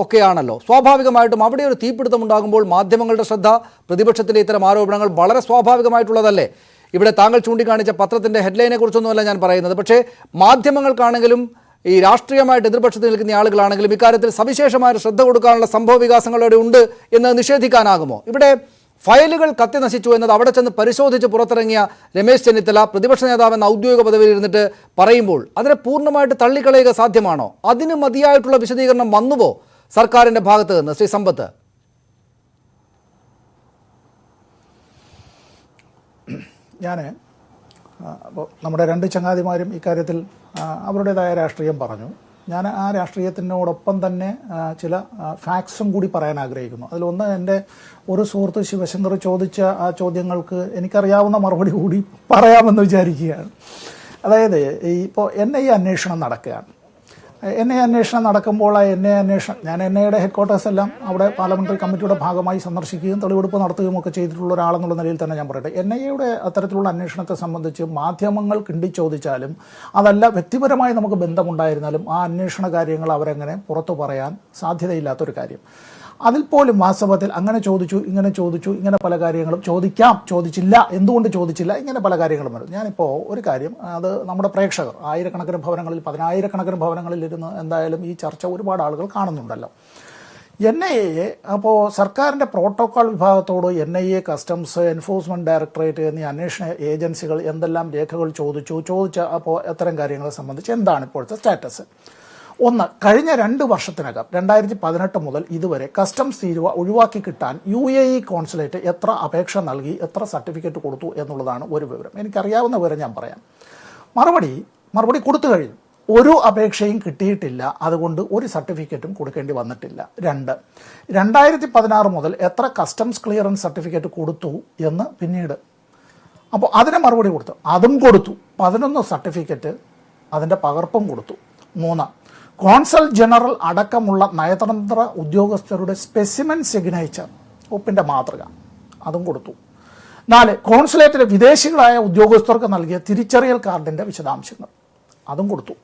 S4: ഒക്കെയാണല്ലോ. സ്വാഭാവികമായിട്ടും അവിടെ ഒരു തീപിടുത്തം ഉണ്ടാകുമ്പോൾ മാധ്യമങ്ങളുടെ ശ്രദ്ധ, പ്രതിപക്ഷത്തിലെ ഇത്തരം ആരോപണങ്ങൾ വളരെ സ്വാഭാവികമായിട്ടുള്ളതല്ലേ? ഇവിടെ താങ്കൾ ചൂണ്ടിക്കാണിച്ച പത്രത്തിൻ്റെ ഹെഡ്ലൈനെ കുറിച്ചൊന്നുമല്ല ഞാൻ പറയുന്നത്. പക്ഷേ മാധ്യമങ്ങൾക്കാണെങ്കിലും ഈ രാഷ്ട്രീയമായിട്ട് എതിർപക്ഷത്ത് നിൽക്കുന്ന ആളുകളാണെങ്കിലും ഇക്കാര്യത്തിൽ സവിശേഷമായ ശ്രദ്ധ കൊടുക്കാനുള്ള സംഭവ വികാസങ്ങളുടെ ഉണ്ട് എന്ന് നിഷേധിക്കാനാകുമോ? ഇവിടെ ഫയലുകൾ കത്തി നശിച്ചു എന്നത് അവിടെ ചെന്ന് പരിശോധിച്ച് പുറത്തിറങ്ങിയ രമേശ് ചെന്നിത്തല പ്രതിപക്ഷ നേതാവ് എന്ന ഔദ്യോഗിക പദവിയിൽ ഇരുന്നിട്ട് പറയുമ്പോൾ അതിനെ പൂർണ്ണമായിട്ട് തള്ളിക്കളയുക സാധ്യമാണോ? അതിന് മതിയായിട്ടുള്ള വിശദീകരണം വന്നുവോ സർക്കാരിൻ്റെ ഭാഗത്ത് നിന്ന്? ശ്രീ സമ്പത്ത്,
S5: ഞാൻ നമ്മുടെ 2 ചങ്ങാതിമാരും ഇക്കാര്യത്തിൽ അവരുടേതായ രാഷ്ട്രീയം പറഞ്ഞു. ഞാൻ ആ രാഷ്ട്രീയത്തിനോടൊപ്പം തന്നെ ചില ഫാക്ട്സും കൂടി പറയാൻ ആഗ്രഹിക്കുന്നു. അതിലൊന്ന്, എൻ്റെ ഒരു സുഹൃത്ത് ശിവശങ്കർ ചോദിച്ച ആ ചോദ്യങ്ങൾക്ക് എനിക്കറിയാവുന്ന മറുപടി കൂടി പറയാമെന്ന് വിചാരിക്കുകയാണ്. അതായത് ഇപ്പോൾ NIA അന്വേഷണം നടക്കുകയാണ്. NIA അന്വേഷണം നടക്കുമ്പോൾ ആ NIA അന്വേഷണം, ഞാൻ NIAയുടെ ഹെഡ്ക്വാർട്ടേഴ്സ് എല്ലാം അവിടെ പാർലമെൻ്ററി കമ്മിറ്റിയുടെ ഭാഗമായി സന്ദർശിക്കുകയും തെളിവെടുപ്പ് നടത്തുകയും ഒക്കെ ചെയ്തിട്ടുള്ള ഒരാളെന്നുള്ള നിലയിൽ തന്നെ ഞാൻ പറയട്ടെ, NIAയുടെ അത്തരത്തിലുള്ള അന്വേഷണത്തെ സംബന്ധിച്ച് മാധ്യമങ്ങൾ കിണ്ടി ചോദിച്ചാലും അതല്ല വ്യക്തിപരമായി നമുക്ക് ബന്ധമുണ്ടായിരുന്നാലും ആ അന്വേഷണ കാര്യങ്ങൾ അവരങ്ങനെ പുറത്തു പറയാൻ സാധ്യതയില്ലാത്തൊരു കാര്യം. അതിൽ പോലും വാസ്തവത്തിൽ അങ്ങനെ ചോദിച്ചു, ഇങ്ങനെ പല കാര്യങ്ങളും ചോദിച്ചില്ല, എന്തുകൊണ്ട് ചോദിച്ചില്ല, ഇങ്ങനെ പല കാര്യങ്ങളും വരും. ഞാനിപ്പോൾ ഒരു കാര്യം, അത് നമ്മുടെ പ്രേക്ഷകർ ആയിരക്കണക്കിന് ഭവനങ്ങളിൽ, 10,000-കണക്കിന് ഭവനങ്ങളിൽ ഇരുന്ന് എന്തായാലും ഈ ചർച്ച ഒരുപാട് ആളുകൾ കാണുന്നുണ്ടല്ലോ. NIA അപ്പോൾ സർക്കാരിൻ്റെ പ്രോട്ടോകോൾ വിഭാഗത്തോട് NIA, കസ്റ്റംസ്, എൻഫോഴ്സ്മെൻറ്റ് ഡയറക്ടറേറ്റ് എന്നീ അന്വേഷണ ഏജൻസികൾ എന്തെല്ലാം രേഖകൾ ചോദിച്ച അപ്പോൾ അത്തരം കാര്യങ്ങളെ സംബന്ധിച്ച് എന്താണ് ഇപ്പോഴത്തെ സ്റ്റാറ്റസ്? ഒന്ന്, കഴിഞ്ഞ 2 വർഷത്തിനകം 2018 മുതൽ ഇതുവരെ കസ്റ്റംസ് തീരുവ ഒഴിവാക്കി കിട്ടാൻ UAE കോൺസുലേറ്റ് എത്ര അപേക്ഷ നൽകി, എത്ര സർട്ടിഫിക്കറ്റ് കൊടുത്തു എന്നുള്ളതാണ് ഒരു വിവരം. എനിക്കറിയാവുന്ന വിവരം ഞാൻ പറയാം. മറുപടി കൊടുത്തു കഴിഞ്ഞു. ഒരു അപേക്ഷയും കിട്ടിയിട്ടില്ല, അതുകൊണ്ട് ഒരു സർട്ടിഫിക്കറ്റും കൊടുക്കേണ്ടി വന്നിട്ടില്ല. 2, 2016 മുതൽ എത്ര കസ്റ്റംസ് ക്ലിയറൻസ് സർട്ടിഫിക്കറ്റ് കൊടുത്തു എന്ന് പിന്നീട്, അപ്പോൾ അതിന് മറുപടി കൊടുത്തു, അതും കൊടുത്തു. 11 സർട്ടിഫിക്കറ്റ്, അതിൻ്റെ പകർപ്പും കൊടുത്തു. 3, കോൺസൽ ജനറൽ അടക്കമുള്ള നയതന്ത്ര ഉദ്യോഗസ്ഥരുടെ സ്പെസിമെൻ സിഗ്നേച്ചർ, ഒപ്പിൻ്റെ മാതൃക, അതും കൊടുത്തു. 4, കോൺസുലേറ്റിലെ വിദേശികളായ ഉദ്യോഗസ്ഥർക്ക് നൽകിയ തിരിച്ചറിയൽ കാർഡിൻ്റെ വിശദാംശങ്ങൾ, അതും കൊടുത്തു.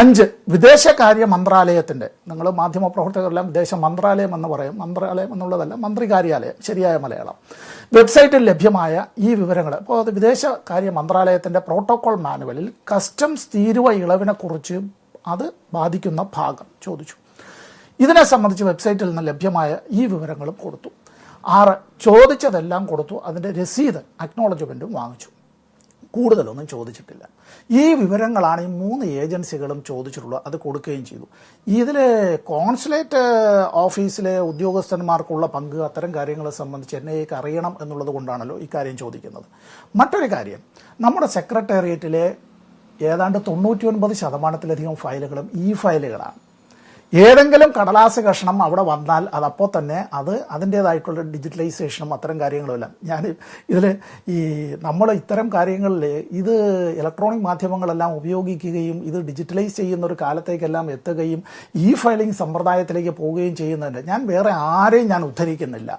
S5: 5, വിദേശകാര്യ മന്ത്രാലയത്തിൻ്റെ, നിങ്ങൾ മാധ്യമപ്രവർത്തകരെല്ലാം വിദേശ മന്ത്രാലയം എന്ന് പറയും, മന്ത്രാലയം എന്നുള്ളതല്ല, മന്ത്രികാര്യാലയം ശരിയായ മലയാളം, വെബ്സൈറ്റിൽ ലഭ്യമായ ഈ വിവരങ്ങൾ. അപ്പോൾ അത് വിദേശകാര്യ മന്ത്രാലയത്തിൻ്റെ പ്രോട്ടോകോൾ മാനുവലിൽ കസ്റ്റംസ് തീരുവ ഇളവിനെക്കുറിച്ച് അത് ബാധിക്കുന്ന ഭാഗം ചോദിച്ചു. ഇതിനെ സംബന്ധിച്ച് വെബ്സൈറ്റിൽ നിന്ന് ലഭ്യമായ ഈ വിവരങ്ങളും കൊടുത്തു. 6, ചോദിച്ചതെല്ലാം കൊടുത്തു, അതിൻ്റെ രസീത് അക്നോളജ്മെൻറ്റും വാങ്ങിച്ചു. കൂടുതലൊന്നും ചോദിച്ചിട്ടില്ല. ഈ വിവരങ്ങളാണ് ഈ 3 ഏജൻസികളും ചോദിച്ചിട്ടുള്ളത്, അത് കൊടുക്കുകയും ചെയ്തു. ഇതിൽ കോൺസുലേറ്റ് ഓഫീസിലെ ഉദ്യോഗസ്ഥന്മാർക്കുള്ള പങ്ക്, അത്തരം കാര്യങ്ങളെ സംബന്ധിച്ച് NIAക്ക് അറിയണം എന്നുള്ളത് കൊണ്ടാണല്ലോ ഇക്കാര്യം ചോദിക്കുന്നത്. മറ്റൊരു കാര്യം, നമ്മുടെ സെക്രട്ടേറിയറ്റിലെ ഏതാണ്ട് 99% ഫയലുകളും ഫയലുകളാണ്. ഏതെങ്കിലും കടലാസ് കഷ്ണം അവിടെ വന്നാൽ അതപ്പോൾ തന്നെ അതിൻ്റേതായിട്ടുള്ള ഡിജിറ്റലൈസേഷനും അത്തരം കാര്യങ്ങളുമെല്ലാം. ഞാൻ ഇതിൽ നമ്മൾ ഇത്തരം കാര്യങ്ങളിൽ ഇത് ഇലക്ട്രോണിക് മാധ്യമങ്ങളെല്ലാം ഉപയോഗിക്കുകയും ഇത് ഡിജിറ്റലൈസ് ചെയ്യുന്ന ഒരു കാലത്തേക്കെല്ലാം എത്തുകയും ഫയലിംഗ് സമ്പ്രദായത്തിലേക്ക് പോവുകയും ചെയ്യുന്നുണ്ട്. ഞാൻ വേറെ ആരെയും ഞാൻ ഉദ്ധരിക്കുന്നില്ല.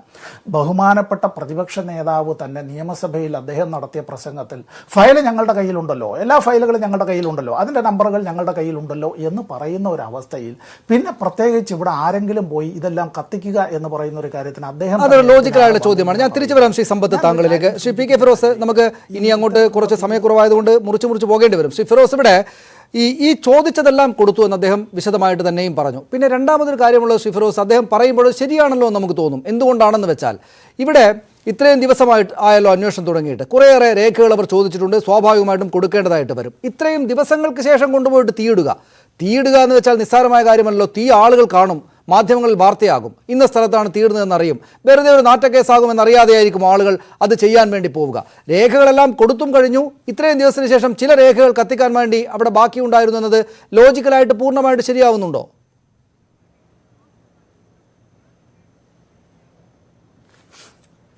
S5: ബഹുമാനപ്പെട്ട പ്രതിപക്ഷ നേതാവ് തന്നെ നിയമസഭയിൽ അദ്ദേഹം നടത്തിയ പ്രസംഗത്തിൽ ഫയൽ ഞങ്ങളുടെ കയ്യിലുണ്ടല്ലോ, എല്ലാ ഫയലുകളും ഞങ്ങളുടെ കയ്യിലുണ്ടല്ലോ, അതിൻ്റെ നമ്പറുകൾ ഞങ്ങളുടെ കയ്യിലുണ്ടല്ലോ എന്ന് പറയുന്ന ഒരു അവസ്ഥയിൽ പിന്നെ പ്രത്യേകിച്ച് ഇവിടെ ആരെങ്കിലും പോയി ഇതെല്ലാം കത്തിക്കുക എന്ന് പറയുന്ന ഒരു കാര്യത്തിന് അദ്ദേഹം,
S4: അതൊരു ലോജിക്കലായുള്ള ചോദ്യമാണ്. ഞാൻ തിരിച്ചു വരാം ശ്രീ സമ്പത്ത് താങ്കളിലേക്ക്. ശ്രീ PK ഫിറോസ്, നമുക്ക് ഇനി അങ്ങോട്ട് കുറച്ച് സമയക്കുറവായതുകൊണ്ട് മുറിച്ച് പോകേണ്ടി വരും. ശ്രീ ഫിറോസ്, ഇവിടെ ഈ ചോദിച്ചതെല്ലാം കൊടുത്തു എന്ന് അദ്ദേഹം വിശദമായിട്ട് തന്നെയും പറഞ്ഞു. പിന്നെ രണ്ടാമതൊരു കാര്യമുള്ളത് ശ്രീ ഫിറോസ്, അദ്ദേഹം പറയുമ്പോൾ ശരിയാണല്ലോ എന്ന് നമുക്ക് തോന്നും. എന്തുകൊണ്ടാണെന്ന് വെച്ചാൽ ഇവിടെ ഇത്രയും ദിവസമായിട്ട് ആയല്ലോ അന്വേഷണം തുടങ്ങിയിട്ട്, കുറേയേറെ രേഖകൾ അവർ ചോദിച്ചിട്ടുണ്ട്, സ്വാഭാവികമായിട്ടും കൊടുക്കേണ്ടതായിട്ട് വരും. ഇത്രയും ദിവസങ്ങൾക്ക് ശേഷം കൊണ്ടുപോയിട്ട് തീയിടുക എന്ന് വെച്ചാൽ നിസ്സാരമായ കാര്യമല്ലോ. തീ ആളുകൾ കാണും, മാധ്യമങ്ങളിൽ വാർത്തയാകും. ഇന്ന സ്ഥലത്താണ് തീർന്നതെന്നറിയും. വെറുതെ ഒരു നാറ്റക്കേസാകുമെന്നറിയാതെയായിരിക്കും ആളുകൾ അത് ചെയ്യാൻ വേണ്ടി പോവുക. രേഖകളെല്ലാം കൊടുത്തും കഴിഞ്ഞു. ഇത്രയും ദിവസത്തിന് ശേഷം ചില രേഖകൾ കത്തിക്കാൻ വേണ്ടി അവിടെ ബാക്കിയുണ്ടായിരുന്നു എന്നത് ലോജിക്കലായിട്ട് പൂർണ്ണമായിട്ട് ശരിയാവുന്നുണ്ടോ?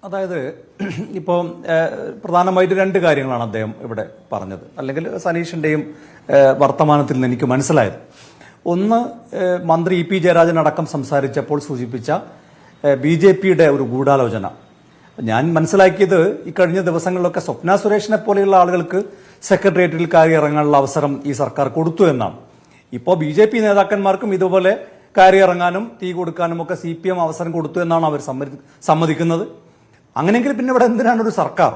S6: അതായത് ഇപ്പോൾ പ്രധാനമായിട്ട് രണ്ട് കാര്യങ്ങളാണ് അദ്ദേഹം ഇവിടെ പറഞ്ഞത്, അല്ലെങ്കിൽ സനീഷിൻ്റെയും വർത്തമാനത്തിൽ നിന്ന് എനിക്ക് മനസ്സിലായത്. ഒന്ന്, മന്ത്രി ഇ പി ജയരാജൻ അടക്കം സംസാരിച്ചപ്പോൾ സൂചിപ്പിച്ച BJPയുടെ ഒരു ഗൂഢാലോചന. ഞാൻ മനസ്സിലാക്കിയത് ഈ കഴിഞ്ഞ ദിവസങ്ങളിലൊക്കെ സ്വപ്ന സുരേഷിനെ പോലെയുള്ള ആളുകൾക്ക് സെക്രട്ടേറിയറ്റിൽ കയറി ഇറങ്ങാനുള്ള അവസരം ഈ സർക്കാർ കൊടുത്തു എന്നാണ്. ഇപ്പോൾ BJP നേതാക്കന്മാർക്കും ഇതുപോലെ കയറി ഇറങ്ങാനും തീ കൊടുക്കാനും ഒക്കെ CPM അവസരം കൊടുത്തു എന്നാണ് അവർ സമ്മതിക്കുന്നത്. അങ്ങനെയെങ്കിൽ പിന്നെ ഇവിടെ എന്തിനാണ് ഒരു സർക്കാർ?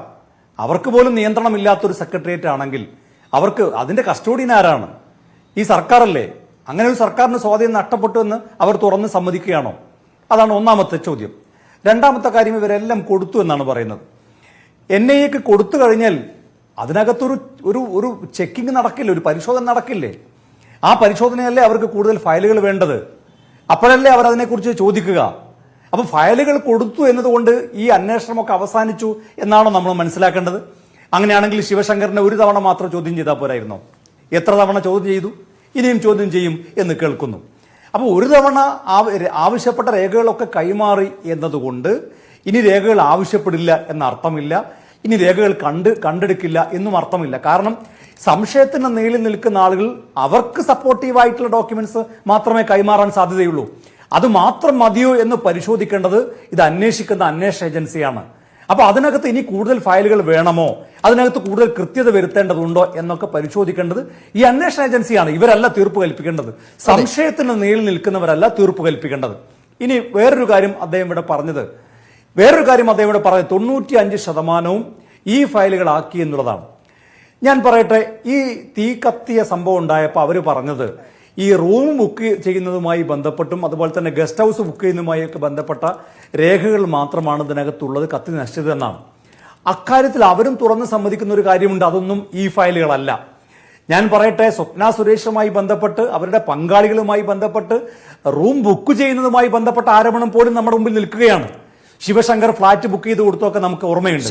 S6: അവർക്ക് പോലും നിയന്ത്രണമില്ലാത്തൊരു സെക്രട്ടേറിയറ്റ് ആണെങ്കിൽ അവർക്ക് അതിന്റെ കസ്റ്റോഡിയൻ ആരാണ്? ഈ സർക്കാരല്ലേ? അങ്ങനെ ഒരു സർക്കാരിന് സ്വാധീനം നഷ്ടപ്പെട്ടു എന്ന് അവർ തുറന്ന് സമ്മതിക്കുകയാണോ? അതാണ് ഒന്നാമത്തെ ചോദ്യം. രണ്ടാമത്തെ കാര്യം, ഇവരെല്ലാം കൊടുത്തു എന്നാണ് പറയുന്നത്. NIAക്ക് കൊടുത്തു കഴിഞ്ഞാൽ അതിനകത്തൊരു ഒരു ഒരു ചെക്കിംഗ് നടക്കില്ലേ, ഒരു പരിശോധന നടക്കില്ലേ? ആ പരിശോധനയല്ലേ അവർക്ക് കൂടുതൽ ഫയലുകൾ വേണ്ടത്? അപ്പോഴല്ലേ അവർ അതിനെക്കുറിച്ച് ചോദിക്കുക. അപ്പൊ ഫയലുകൾ കൊടുത്തു എന്നതുകൊണ്ട് ഈ അന്വേഷണമൊക്കെ അവസാനിച്ചു എന്നാണോ നമ്മൾ മനസ്സിലാക്കേണ്ടത്? അങ്ങനെയാണെങ്കിൽ ശിവശങ്കറിനെ ഒരു തവണ മാത്രം ചോദ്യം ചെയ്താൽ പോരായിരുന്നോ? എത്ര തവണ ചോദ്യം ചെയ്തു? ഇനിയും ചോദ്യം ചെയ്യും എന്ന് കേൾക്കുന്നു. അപ്പോൾ ഒരു തവണ ആവശ്യപ്പെട്ട രേഖകളൊക്കെ കൈമാറി എന്നതുകൊണ്ട് ഇനി രേഖകൾ ആവശ്യപ്പെടില്ല എന്ന അർത്ഥമില്ല, ഇനി രേഖകൾ കണ്ടെടുക്കില്ല എന്നും അർത്ഥമില്ല. കാരണം സംശയത്തിന് നീളിൽ നിൽക്കുന്ന ആളുകൾ അവർക്ക് സപ്പോർട്ടീവായിട്ടുള്ള ഡോക്യുമെന്റ്സ് മാത്രമേ കൈമാറാൻ സാധ്യതയുള്ളൂ. അത് മാത്രം മതിയോ എന്ന് പരിശോധിക്കേണ്ടത് ഇത് അന്വേഷിക്കുന്ന അന്വേഷണ ഏജൻസിയാണ്. അപ്പൊ അതിനകത്ത് ഇനി കൂടുതൽ ഫയലുകൾ വേണമോ, അതിനകത്ത് കൂടുതൽ കൃത്യത വരുത്തേണ്ടതുണ്ടോ എന്നൊക്കെ പരിശോധിക്കേണ്ടത് ഈ അന്വേഷണ ഏജൻസിയാണ്. ഇവരല്ല തീർപ്പ് കൽപ്പിക്കേണ്ടത്. സംശയത്തിന് നീളിൽ നിൽക്കുന്നവരല്ല തീർപ്പ് കൽപ്പിക്കേണ്ടത്. ഇനി വേറൊരു കാര്യം അദ്ദേഹം ഇവിടെ പറഞ്ഞത് 95% ഈ ഫയലുകളാക്കി എന്നുള്ളതാണ്. ഞാൻ പറയട്ടെ, ഈ തീ കത്തിയ സംഭവം ഉണ്ടായപ്പോൾ അവർ പറഞ്ഞത് ഈ റൂം ബുക്ക് ചെയ്യുന്നതുമായി ബന്ധപ്പെട്ടും അതുപോലെ തന്നെ ഗസ്റ്റ് ഹൗസ് ബുക്ക് ചെയ്യുന്നതുമായി ഒക്കെ ബന്ധപ്പെട്ട രേഖകൾ മാത്രമാണ് ഇതിനകത്തുള്ളത്, കത്തി നശിച്ചതെന്നാണ്. അക്കാര്യത്തിൽ അവരും തുറന്ന് സമ്മതിക്കുന്ന ഒരു കാര്യമുണ്ട്, അതൊന്നും ഈ ഫയലുകളല്ല. ഞാൻ പറയട്ടെ, സ്വപ്ന സുരേഷുമായി ബന്ധപ്പെട്ട് അവരുടെ പങ്കാളികളുമായി ബന്ധപ്പെട്ട് റൂം ബുക്ക് ചെയ്യുന്നതുമായി ബന്ധപ്പെട്ട ആരോപണം പോലും നമ്മുടെ മുമ്പിൽ നിൽക്കുകയാണ്. ശിവശങ്കർ ഫ്ളാറ്റ് ബുക്ക് ചെയ്ത് കൊടുത്തൊക്കെ നമുക്ക് ഓർമ്മയുണ്ട്.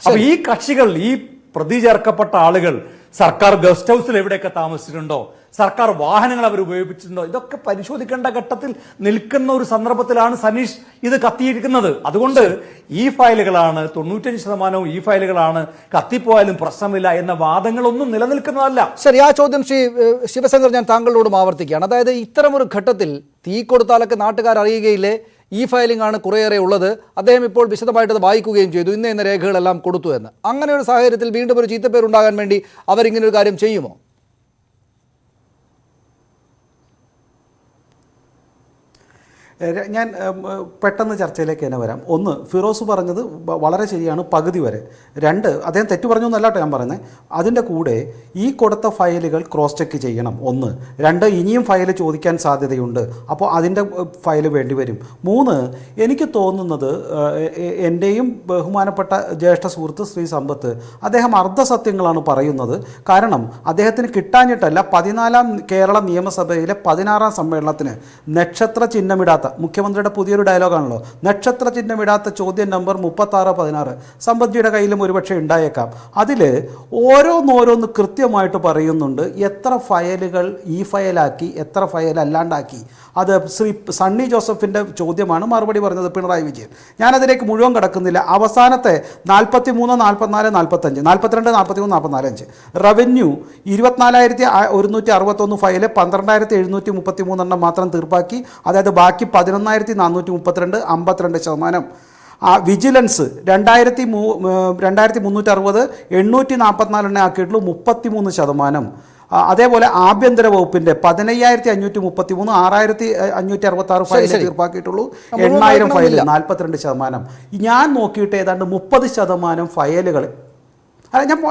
S6: അപ്പൊ ഈ കക്ഷികൾ, ഈ പ്രതി ചേർക്കപ്പെട്ട ആളുകൾ സർക്കാർ ഗസ്റ്റ് ഹൗസിൽ എവിടെയൊക്കെ താമസിച്ചിട്ടുണ്ടോ, സർക്കാർ വാഹനങ്ങൾ അവർ ഉപയോഗിച്ചിട്ടുണ്ടോ, ഇതൊക്കെ പരിശോധിക്കേണ്ട ഘട്ടത്തിൽ നിൽക്കുന്ന ഒരു സന്ദർഭത്തിലാണ് സനീഷ് ഇത് കത്തിയിരിക്കുന്നത്. അതുകൊണ്ട് ഈ ഫയലുകളാണ് 95% ഈ ഫയലുകളാണ്, കത്തിപ്പോയാലും പ്രശ്നമില്ല എന്ന വാദങ്ങളൊന്നും നിലനിൽക്കുന്നതല്ല.
S4: ശരി, ആ ചോദ്യം ശ്രീ ശിവശങ്കർ ഞാൻ താങ്കളോടും ആവർത്തിക്കുകയാണ്. അതായത് ഇത്തരമൊരു ഘട്ടത്തിൽ തീ കൊടുത്താലൊക്കെ നാട്ടുകാർ അറിയുകയില്ലേ ഈ ഫയലിംഗ് ആണ് കുറേയേറെ ഉള്ളത്, അദ്ദേഹം ഇപ്പോൾ വിശദമായിട്ട് വായിക്കുകയും ചെയ്തു, ഇന്ന രേഖകളെല്ലാം കൊടുത്തു എന്ന്. അങ്ങനെ ഒരു സാഹചര്യത്തിൽ വീണ്ടും ഒരു ചീത്തപ്പേരുണ്ടാകാൻ വേണ്ടി അവരിങ്ങനെ ഒരു കാര്യം ചെയ്യുമോ?
S7: ഞാൻ പെട്ടെന്ന് ചർച്ചയിലേക്ക് തന്നെ വരാം. ഒന്ന്, ഫിറോസ് പറഞ്ഞത് വളരെ ശരിയാണ്, പകുതി വരെ. രണ്ട്, അദ്ദേഹം തെറ്റു പറഞ്ഞു എന്നല്ലാട്ടോ ഞാൻ പറയുന്നത്. അതിൻ്റെ കൂടെ ഈ കൊടുത്ത ഫയലുകൾ ക്രോസ് ചെക്ക് ചെയ്യണം. ഒന്ന്. രണ്ട്, ഇനിയും ഫയൽ ചോദിക്കാൻ സാധ്യതയുണ്ട്, അപ്പോൾ അതിൻ്റെ ഫയൽ വേണ്ടി വരും. മൂന്ന്, എനിക്ക് തോന്നുന്നത് എൻ്റെയും ബഹുമാനപ്പെട്ട ജ്യേഷ്ഠ സുഹൃത്ത് ശ്രീ സമ്പത്ത് അദ്ദേഹം അർദ്ധസത്യങ്ങളാണ് പറയുന്നത്. കാരണം അദ്ദേഹത്തിന് കിട്ടാഞ്ഞിട്ടല്ല, 14ാം കേരള നിയമസഭയിലെ 16ാം സമ്മേളനത്തിന് നക്ഷത്ര ചിഹ്നമിടാത്ത, മുഖ്യമന്ത്രിയുടെ പുതിയൊരു ഡയലോഗാണല്ലോ, നക്ഷത്ര ചിഹ്നമിടാത്ത ചോദ്യം നമ്പർ 36-16 സമ്പത്ജിയുടെ കയ്യിലും ഒരുപക്ഷെ ഉണ്ടായേക്കാം. അതിൽ ഓരോന്നോരോന്ന് കൃത്യമായിട്ട് പറയുന്നുണ്ട്, എത്ര ഫയലുകൾ ഈ ഫയലാക്കി, എത്ര ഫയൽ അല്ലാണ്ടാക്കി. അത് ശ്രീ സണ്ണി ജോസഫിൻ്റെ ചോദ്യമാണ്, മറുപടി പറഞ്ഞത് പിണറായി വിജയൻ. ഞാനതിലേക്ക് മുഴുവൻ കിടക്കുന്നില്ല. അവസാനത്തെ 43, 44, 45, 42, 43, 45 റവന്യൂ 24,161 ഫയല് 12,733 മാത്രം തീർപ്പാക്കി. അതായത് ബാക്കി 11,432, 52%. വിജിലൻസ് 2,360 844 ആക്കിയിട്ടുള്ളൂ, 33%. അതേപോലെ ആഭ്യന്തര വകുപ്പിന്റെ 15,533 6,566 ഫയൽ തീർപ്പാക്കിയിട്ടുള്ളൂ, 8,000 ഫയൽ 42%. ഞാൻ നോക്കിയിട്ട് ഏതാണ്ട് 30% ഫയലുകൾ,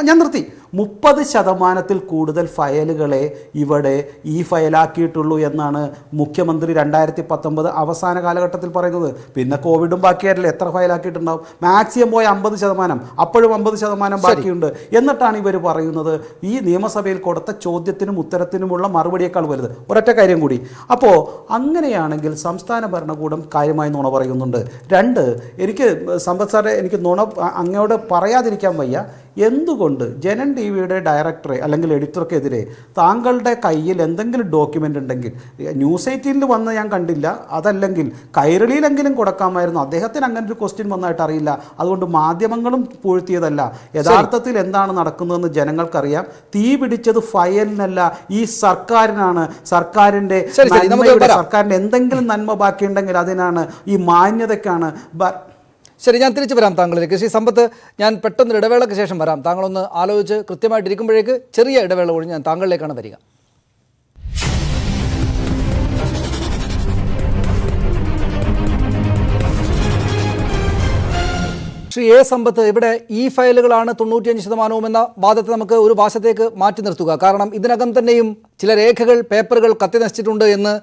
S7: ഞാൻ നിർത്തി, 30% കൂടുതൽ ഫയലുകളെ ഇവിടെ ഈ ഫയലാക്കിയിട്ടുള്ളൂ എന്നാണ് മുഖ്യമന്ത്രി 2019 അവസാന കാലഘട്ടത്തിൽ പറയുന്നത്. പിന്നെ കോവിഡും ബാക്കിയായിട്ടില്ല, എത്ര ഫയലാക്കിയിട്ടുണ്ടാവും? മാക്സിമം പോയ 50%, അപ്പോഴും 50% ബാക്കിയുണ്ട്. എന്നിട്ടാണ് ഇവർ പറയുന്നത് ഈ നിയമസഭയിൽ കൊടുത്ത ചോദ്യത്തിനും ഉത്തരത്തിനുമുള്ള മറുപടിയേക്കാൾ വലുത്. ഒരൊറ്റ കാര്യം കൂടി, അപ്പോൾ അങ്ങനെയാണെങ്കിൽ സംസ്ഥാന ഭരണകൂടം കാര്യമായി നുണ പറയുന്നുണ്ട്. 2, എനിക്ക് സമ്പത്ത് സാറെ എനിക്ക് നുണ അങ്ങോട്ട് പറയാതിരിക്കാൻ വയ്യ. എന്തുകൊണ്ട് ജനൻ ടി വിയുടെ ഡയറക്ടറെ അല്ലെങ്കിൽ എഡിറ്റർക്കെതിരെ താങ്കളുടെ കയ്യിൽ എന്തെങ്കിലും ഡോക്യുമെൻ്റ് ഉണ്ടെങ്കിൽ, ന്യൂസ് 18 വന്ന് ഞാൻ കണ്ടില്ല, അതല്ലെങ്കിൽ കൈരളിയിലെങ്കിലും കൊടുക്കാമായിരുന്നു. അദ്ദേഹത്തിന് അങ്ങനെ ഒരു ക്വസ്റ്റ്യൻ വന്നായിട്ട് അറിയില്ല. അതുകൊണ്ട് മാധ്യമങ്ങളും പൂഴ്ത്തിയതല്ല. യഥാർത്ഥത്തിൽ എന്താണ് നടക്കുന്നതെന്ന് ജനങ്ങൾക്കറിയാം. തീ പിടിച്ചത് ഫയലിനല്ല, ഈ സർക്കാരിനാണ്. സർക്കാരിൻ്റെ എന്തെങ്കിലും നന്മ ബാക്കിയുണ്ടെങ്കിൽ അതിനാണ്, ഈ മാന്യതയ്ക്കാണ്.
S4: ശരി, ഞാൻ തിരിച്ചു വരാം താങ്കളിലേക്ക്. ശ്രീ സമ്പത്ത്, ഞാൻ പെട്ടെന്ന് ഇടവേളയ്ക്ക് ശേഷം വരാം. താങ്കളൊന്ന് ആലോചിച്ച് കൃത്യമായിട്ടിരിക്കുമ്പോഴേക്ക് ചെറിയ ഇടവേള ഒഴിഞ്ഞ് ഞാൻ താങ്കളിലേക്കാണ് വരിക. ശ്രീ എ സമ്പത്ത്, ഇവിടെ ഈ ഫയലുകളാണ് 95% എന്ന വാദത്തെ നമുക്ക് ഒരു വശത്തേക്ക് മാറ്റി നിർത്തുക. കാരണം ഇതിനകം തന്നെയും ചില രേഖകൾ, പേപ്പറുകൾ കത്തി നശിച്ചിട്ടുണ്ട് എന്ന്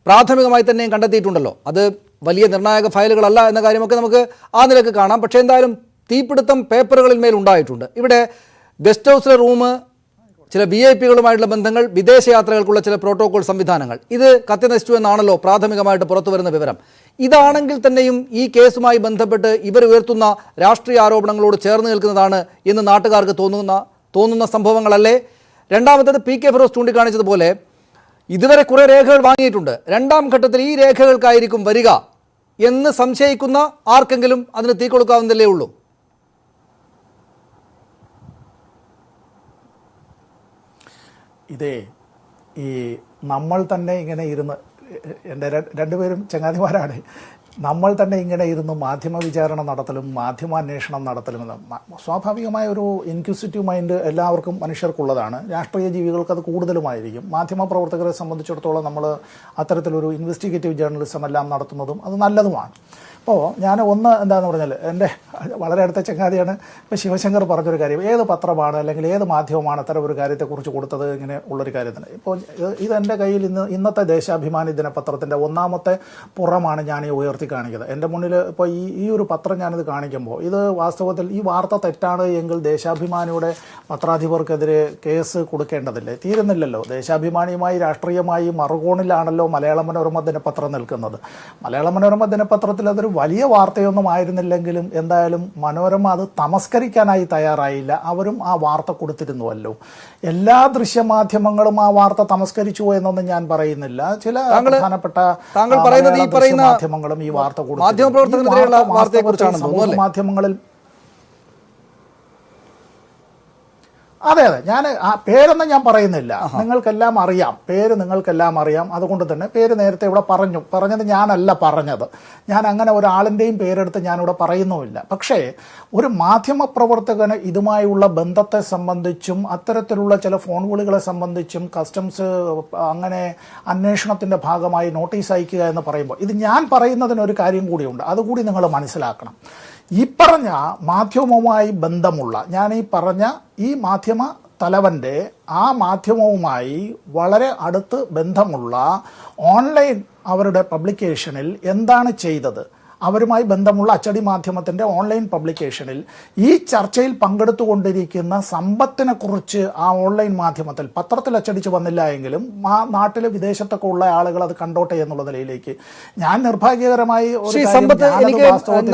S4: പ്രാഥമികമായി തന്നെയും കണ്ടെത്തിയിട്ടുണ്ടല്ലോ. അത് വലിയ നിർണായക ഫയലുകളല്ല എന്ന കാര്യമൊക്കെ നമുക്ക് ആ നിലക്ക് കാണാം. പക്ഷേ എന്തായാലും തീപിടുത്തം പേപ്പറുകളിൽ മേൽ ഉണ്ടായിട്ടുണ്ട്. ഇവിടെ ഗസ്റ്റ് ഹൗസിലെ റൂം, ചില VIP-കളുമായിട്ടുള്ള ബന്ധങ്ങൾ, വിദേശയാത്രകൾക്കുള്ള ചില പ്രോട്ടോകോൾ സംവിധാനങ്ങൾ, ഇത് കത്തി നശിച്ചു എന്നാണല്ലോ പ്രാഥമികമായിട്ട് പുറത്തു വരുന്ന വിവരം. ഇതാണെങ്കിൽ തന്നെയും ഈ കേസുമായി ബന്ധപ്പെട്ട് ഇവർ ഉയർത്തുന്ന രാഷ്ട്രീയ ആരോപണങ്ങളോട് ചേർന്ന് നിൽക്കുന്നതാണ് എന്ന് നാട്ടുകാർക്ക് തോന്നുന്ന സംഭവങ്ങളല്ലേ? രണ്ടാമത്തേത് PK ഫിറോസ് ചൂണ്ടിക്കാണിച്ചതുപോലെ ഇതുവരെ കുറേ രേഖകൾ വാങ്ങിയിട്ടുണ്ട്. 2ാം ഘട്ടത്തിൽ ഈ രേഖകൾക്കായിരിക്കും വരിക എന്ന് സംശയിക്കുന്ന ആർക്കെങ്കിലും അതിന് തീ കൊടുക്കാവുന്നതല്ലേ ഉള്ളൂ.
S5: ഇതേ ഈ നമ്മൾ തന്നെ ഇങ്ങനെ ഇരുന്ന്, എൻ്റെ രണ്ടുപേരും ചങ്ങാതിമാരാണ്, നമ്മൾ തന്നെ ഇങ്ങനെ ഇരുന്ന് മാധ്യമ വിചാരണ നടത്തലും മാധ്യമാന്വേഷണം നടത്തലും സ്വാഭാവികമായ ഒരു ഇൻക്വിസിറ്റീവ് മൈൻഡ് എല്ലാവർക്കും മനുഷ്യർക്കുള്ളതാണ്. രാഷ്ട്രീയ ജീവികൾക്ക് അത് കൂടുതലുമായിരിക്കും. മാധ്യമ പ്രവർത്തകരെ സംബന്ധിച്ചിടത്തോളം നമ്മൾ അത്തരത്തിലൊരു ഇൻവെസ്റ്റിഗേറ്റീവ് ജേർണലിസം എല്ലാം നടത്തുന്നതും അത് നല്ലതുമാണ്. അപ്പോൾ ഞാൻ എന്താണെന്ന് പറഞ്ഞാൽ, എൻ്റെ വളരെ അടുത്ത ചങ്ങാതിയാണ്. ഇപ്പോൾ ശിവശങ്കർ പറഞ്ഞൊരു കാര്യം, ഏത് പത്രമാണ് അല്ലെങ്കിൽ ഏത് മാധ്യമമാണ് അത്തരം ഒരു കാര്യത്തെക്കുറിച്ച് കൊടുത്തത്, ഇങ്ങനെ ഉള്ളൊരു കാര്യത്തിന്. ഇപ്പോൾ ഇതെൻ്റെ കയ്യിൽ ഇന്നത്തെ ദേശാഭിമാനി ദിനപത്രത്തിൻ്റെ 1ാമത്തെ പുറമാണ് ഞാൻ ഈ ഉയർത്തി കാണിക്കുന്നത്. എൻ്റെ മുന്നിൽ ഇപ്പോൾ ഈ ഒരു പത്രം ഞാനിത് കാണിക്കുമ്പോൾ, ഇത് വാസ്തവത്തിൽ ഈ വാർത്ത തെറ്റാണ് എങ്കിൽ ദേശാഭിമാനിയുടെ പത്രാധിപർക്കെതിരെ കേസ് കൊടുക്കേണ്ടതില്ലേ? തീരുന്നില്ലല്ലോ. ദേശാഭിമാനിയുമായി രാഷ്ട്രീയമായി മറുകോണിലാണല്ലോ മലയാള മനോരമ ദിനപത്രം നിൽക്കുന്നത്. മലയാള മനോരമ ദിനപത്രത്തിൽ അതൊരു വലിയ വാർത്തയൊന്നും ആയിരുന്നില്ലെങ്കിലും എന്തായാലും മനോരമ അത് തമസ്കരിക്കാനായി തയ്യാറായില്ല. അവരും ആ വാർത്ത കൊടുത്തിരുന്നുവല്ലോ. എല്ലാ ദൃശ്യമാധ്യമങ്ങളും ആ വാർത്ത തമസ്കരിച്ചു എന്നൊന്നും ഞാൻ പറയുന്നില്ല. ചില പ്രധാനപ്പെട്ട മാധ്യമങ്ങളും ഈ വാർത്ത കൊടുത്തു. മാധ്യമങ്ങളിൽ അതെ, ഞാൻ ആ പേരൊന്നും ഞാൻ പറയുന്നില്ല. നിങ്ങൾക്കെല്ലാം അറിയാം, പേര് നിങ്ങൾക്കെല്ലാം അറിയാം. അതുകൊണ്ട് തന്നെ പേര് നേരത്തെ ഇവിടെ പറഞ്ഞത് ഞാനല്ല പറഞ്ഞത്. ഞാൻ അങ്ങനെ ഒരാളിൻ്റെയും പേരെടുത്ത് ഞാനിവിടെ പറയുന്നുമില്ല. പക്ഷേ ഒരു മാധ്യമ പ്രവർത്തകന് ഇതുമായുള്ള ബന്ധത്തെ സംബന്ധിച്ചും അത്തരത്തിലുള്ള ചില ഫോൺ വിളികളെ സംബന്ധിച്ചും കസ്റ്റംസ് അങ്ങനെ അന്വേഷണത്തിൻ്റെ ഭാഗമായി നോട്ടീസ് അയക്കുക എന്ന് പറയുമ്പോൾ, ഇത് ഞാൻ പറയുന്നതിനൊരു കാര്യം കൂടിയുണ്ട്, അതുകൂടി നിങ്ങൾ മനസ്സിലാക്കണം. ഈ പറഞ്ഞ മാധ്യമവുമായി ബന്ധമുള്ള, ഞാൻ ഈ പറഞ്ഞ ഈ മാധ്യമ തലവൻ്റെ ആ മാധ്യമവുമായി വളരെ അടുത്ത് ബന്ധമുള്ള ഓൺലൈൻ അവരുടെ പബ്ലിക്കേഷനിൽ എന്താണ് ചെയ്തത്, അവരുമായി ബന്ധമുള്ള അച്ചടി മാധ്യമത്തിൻ്റെ ഓൺലൈൻ പബ്ലിക്കേഷനിൽ ഈ ചർച്ചയിൽ പങ്കെടുത്തുകൊണ്ടിരിക്കുന്ന സമ്പത്തിനെ കുറിച്ച് ആ ഓൺലൈൻ മാധ്യമത്തിൽ, പത്രത്തിൽ അച്ചടിച്ച് വന്നില്ല എങ്കിലും ആ നാട്ടിലെ വിദേശത്തൊക്കെ ഉള്ള ആളുകൾ അത് കണ്ടോട്ടെ എന്നുള്ള നിലയിലേക്ക് ഞാൻ നിർഭാഗ്യകരമായി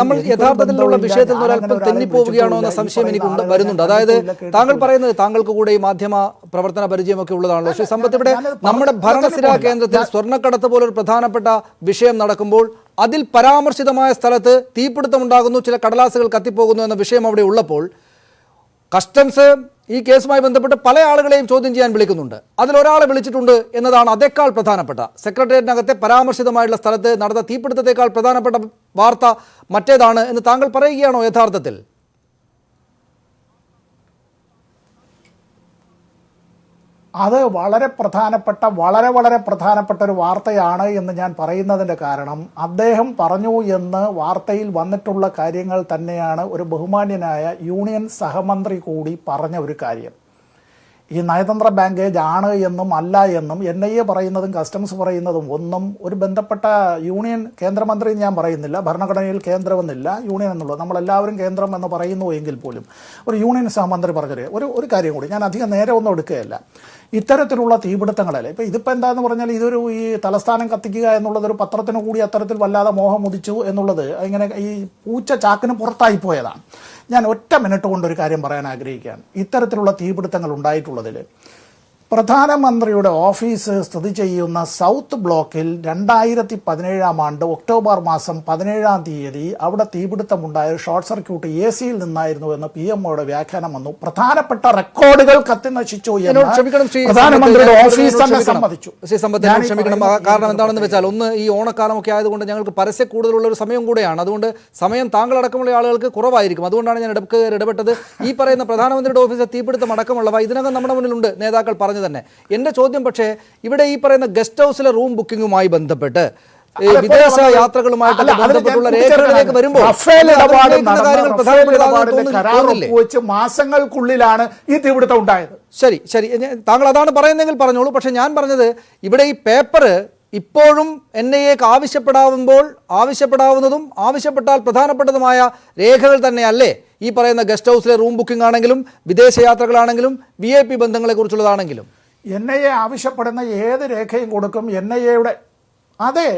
S4: നമ്മൾ യഥാർത്ഥത്തിലുള്ള വിഷയത്തിൽ നിന്ന് ഒരല്പം തെന്നിപ്പോവുകയാണോ എന്ന സംശയം എനിക്ക് വരുന്നുണ്ട്. അതായത് താങ്കൾ പറയുന്നത് താങ്കൾക്ക് കൂടെ ഈ മാധ്യമ പ്രവർത്തന പരിചയമൊക്കെ ഉള്ളതാണല്ലോ. ശ്രീ സമ്പത്ത്, ഇവിടെ നമ്മുടെ ഭരണസിരാ കേന്ദ്രത്തിൽ സ്വർണ്ണക്കടത്ത് പോലൊരു പ്രധാനപ്പെട്ട വിഷയം നടക്കുമ്പോൾ അതിൽ പരാമർശിതമായ സ്ഥലത്ത് തീപിടുത്തമുണ്ടാകുന്നു, ചില കടലാസുകൾ കത്തിപ്പോകുന്നു എന്ന വിഷയം അവിടെ ഉള്ളപ്പോൾ കസ്റ്റംസ് ഈ കേസുമായി ബന്ധപ്പെട്ട് പല ആളുകളെയും ചോദ്യം ചെയ്യാൻ വിളിക്കുന്നുണ്ട്. അതിലൊരാളെ വിളിച്ചിട്ടുണ്ട് എന്നതാണ് അതേക്കാൾ പ്രധാനപ്പെട്ട, സെക്രട്ടേറിയറ്റിനകത്തെ പരാമർശിതമായിട്ടുള്ള സ്ഥലത്ത് നടന്ന തീപിടുത്തത്തേക്കാൾ പ്രധാനപ്പെട്ട വാർത്ത മറ്റേതാണ് എന്ന് താങ്കൾ പറയുകയാണോ യഥാർത്ഥത്തിൽ?
S5: അത് വളരെ പ്രധാനപ്പെട്ട ഒരു വാർത്തയാണ് എന്ന് ഞാൻ പറയുന്നതിൻ്റെ കാരണം, അദ്ദേഹം പറഞ്ഞു എന്ന് വാർത്തയിൽ വന്നിട്ടുള്ള കാര്യങ്ങൾ തന്നെയാണ് ഒരു ബഹുമാന്യനായ യൂണിയൻ സഹമന്ത്രി കൂടി പറഞ്ഞ ഒരു കാര്യം. ഈ നയതന്ത്ര ബാങ്കേജ് ആണ് എന്നും അല്ല എന്നും NIA പറയുന്നതും കസ്റ്റംസ് പറയുന്നതും ഒന്നും ഒരു ബന്ധപ്പെട്ട യൂണിയൻ കേന്ദ്രമന്ത്രി ഞാൻ പറയുന്നില്ല, ഭരണഘടനയിൽ കേന്ദ്രമെന്നില്ല, യൂണിയൻ എന്നുള്ളത് നമ്മളെല്ലാവരും കേന്ദ്രം എന്ന് പറയുന്നു എങ്കിൽ പോലും ഒരു യൂണിയൻ സഹമന്ത്രി പറഞ്ഞത് ഒരു കാര്യം കൂടി, ഞാൻ അധികം നേരെ ഒന്നും എടുക്കുകയല്ല. ഇത്തരത്തിലുള്ള തീപിടുത്തങ്ങളല്ലേ ഇപ്പോൾ ഇതിപ്പോൾ എന്താണെന്ന് പറഞ്ഞാൽ ഇതൊരു ഈ തലസ്ഥാനം കത്തിക്കുക എന്നുള്ളത് ഒരു പത്രത്തിന് കൂടി അത്തരത്തിൽ വല്ലാതെ മോഹം ഉദിച്ചു എന്നുള്ളത് ഇങ്ങനെ ഈ പൂച്ച ചാക്കിന് പുറത്തായി പോയതാണ്. ഞാൻ ഒറ്റ മിനിറ്റ് കൊണ്ടൊരു കാര്യം പറയാൻ ആഗ്രഹിക്കുകയാണ്. ഇത്തരത്തിലുള്ള തീപിടുത്തങ്ങൾ ഉണ്ടായിട്ടുള്ളതിൽ പ്രധാനമന്ത്രിയുടെ ഓഫീസ് സ്ഥിതി ചെയ്യുന്ന സൗത്ത് ബ്ലോക്കിൽ 2017 ഒക്ടോബർ മാസം 17 അവിടെ തീപിടുത്തമുണ്ടായ ഷോർട്ട് സർക്യൂട്ട് AC-യിൽ നിന്നായിരുന്നു എന്ന് PMOയുടെ വ്യാഖ്യാനം വന്നു. പ്രധാനപ്പെട്ട റെക്കോർഡുകൾ കത്തിനശിച്ചു എന്ന് പ്രധാനമന്ത്രിയുടെ ഓഫീസ് തന്നെ സമ്മതിച്ചു.
S4: ക്ഷമിക്കണം, കാരണം എന്താണെന്ന് വെച്ചാൽ ഒന്ന് ഈ ഓണക്കാലമൊക്കെ ആയതുകൊണ്ട് ഞങ്ങൾക്ക് പരസ്യ കൂടുതലുള്ള ഒരു സമയം കൂടെയാണ്. അതുകൊണ്ട് സമയം താങ്കളടക്കമുള്ള ആളുകൾക്ക് കുറവായിരിക്കും. അതുകൊണ്ടാണ് ഞാൻ ഇടപെട്ടത്. ഈ പറയുന്ന പ്രധാനമന്ത്രിയുടെ ഓഫീസ് തീപിടുത്തം അടക്കമുള്ളവ ഇതിനകം നമ്മുടെ മുന്നിലുണ്ട്, നേതാക്കൾ പറഞ്ഞു തന്നെ. എന്റെ ചോദ്യം പക്ഷേ ഇവിടെ ഈ പറയുന്ന ഗസ്റ്റ് ഹൗസിലെ റൂം ബുക്കിംഗുമായി ബന്ധപ്പെട്ട് വിദേശ യാത്രകളുമായിട്ട് ബന്ധപ്പെട്ടുള്ള രേഖകളിലേക്ക് വരുമ്പോൾ
S5: മാസങ്ങൾക്കുള്ളിലാണ് ഈ തീപിടുത്തം ഉണ്ടായത്.
S4: ശരി, താങ്കൾ അതാണ് പറയുന്നതെങ്കിൽ പറഞ്ഞോളൂ. പക്ഷെ ഞാൻ പറഞ്ഞത് ഇവിടെ ഈ പേപ്പർ ഇപ്പോഴും NIAക്ക് ആവശ്യപ്പെടാവുന്നതും ആവശ്യപ്പെട്ടാൽ പ്രധാനപ്പെട്ടതുമായ രേഖകൾ തന്നെയല്ലേ ഈ പറയുന്ന ഗസ്റ്റ് ഹൗസിലെ റൂം ബുക്കിംഗ് ആണെങ്കിലും വിദേശ യാത്രകളാണെങ്കിലും VIP ബന്ധങ്ങളെ കുറിച്ചുള്ളതാണെങ്കിലും?
S5: NIA ആവശ്യപ്പെടുന്ന ഏത് രേഖയും കൊടുക്കും NIAയുടെ. അതെ,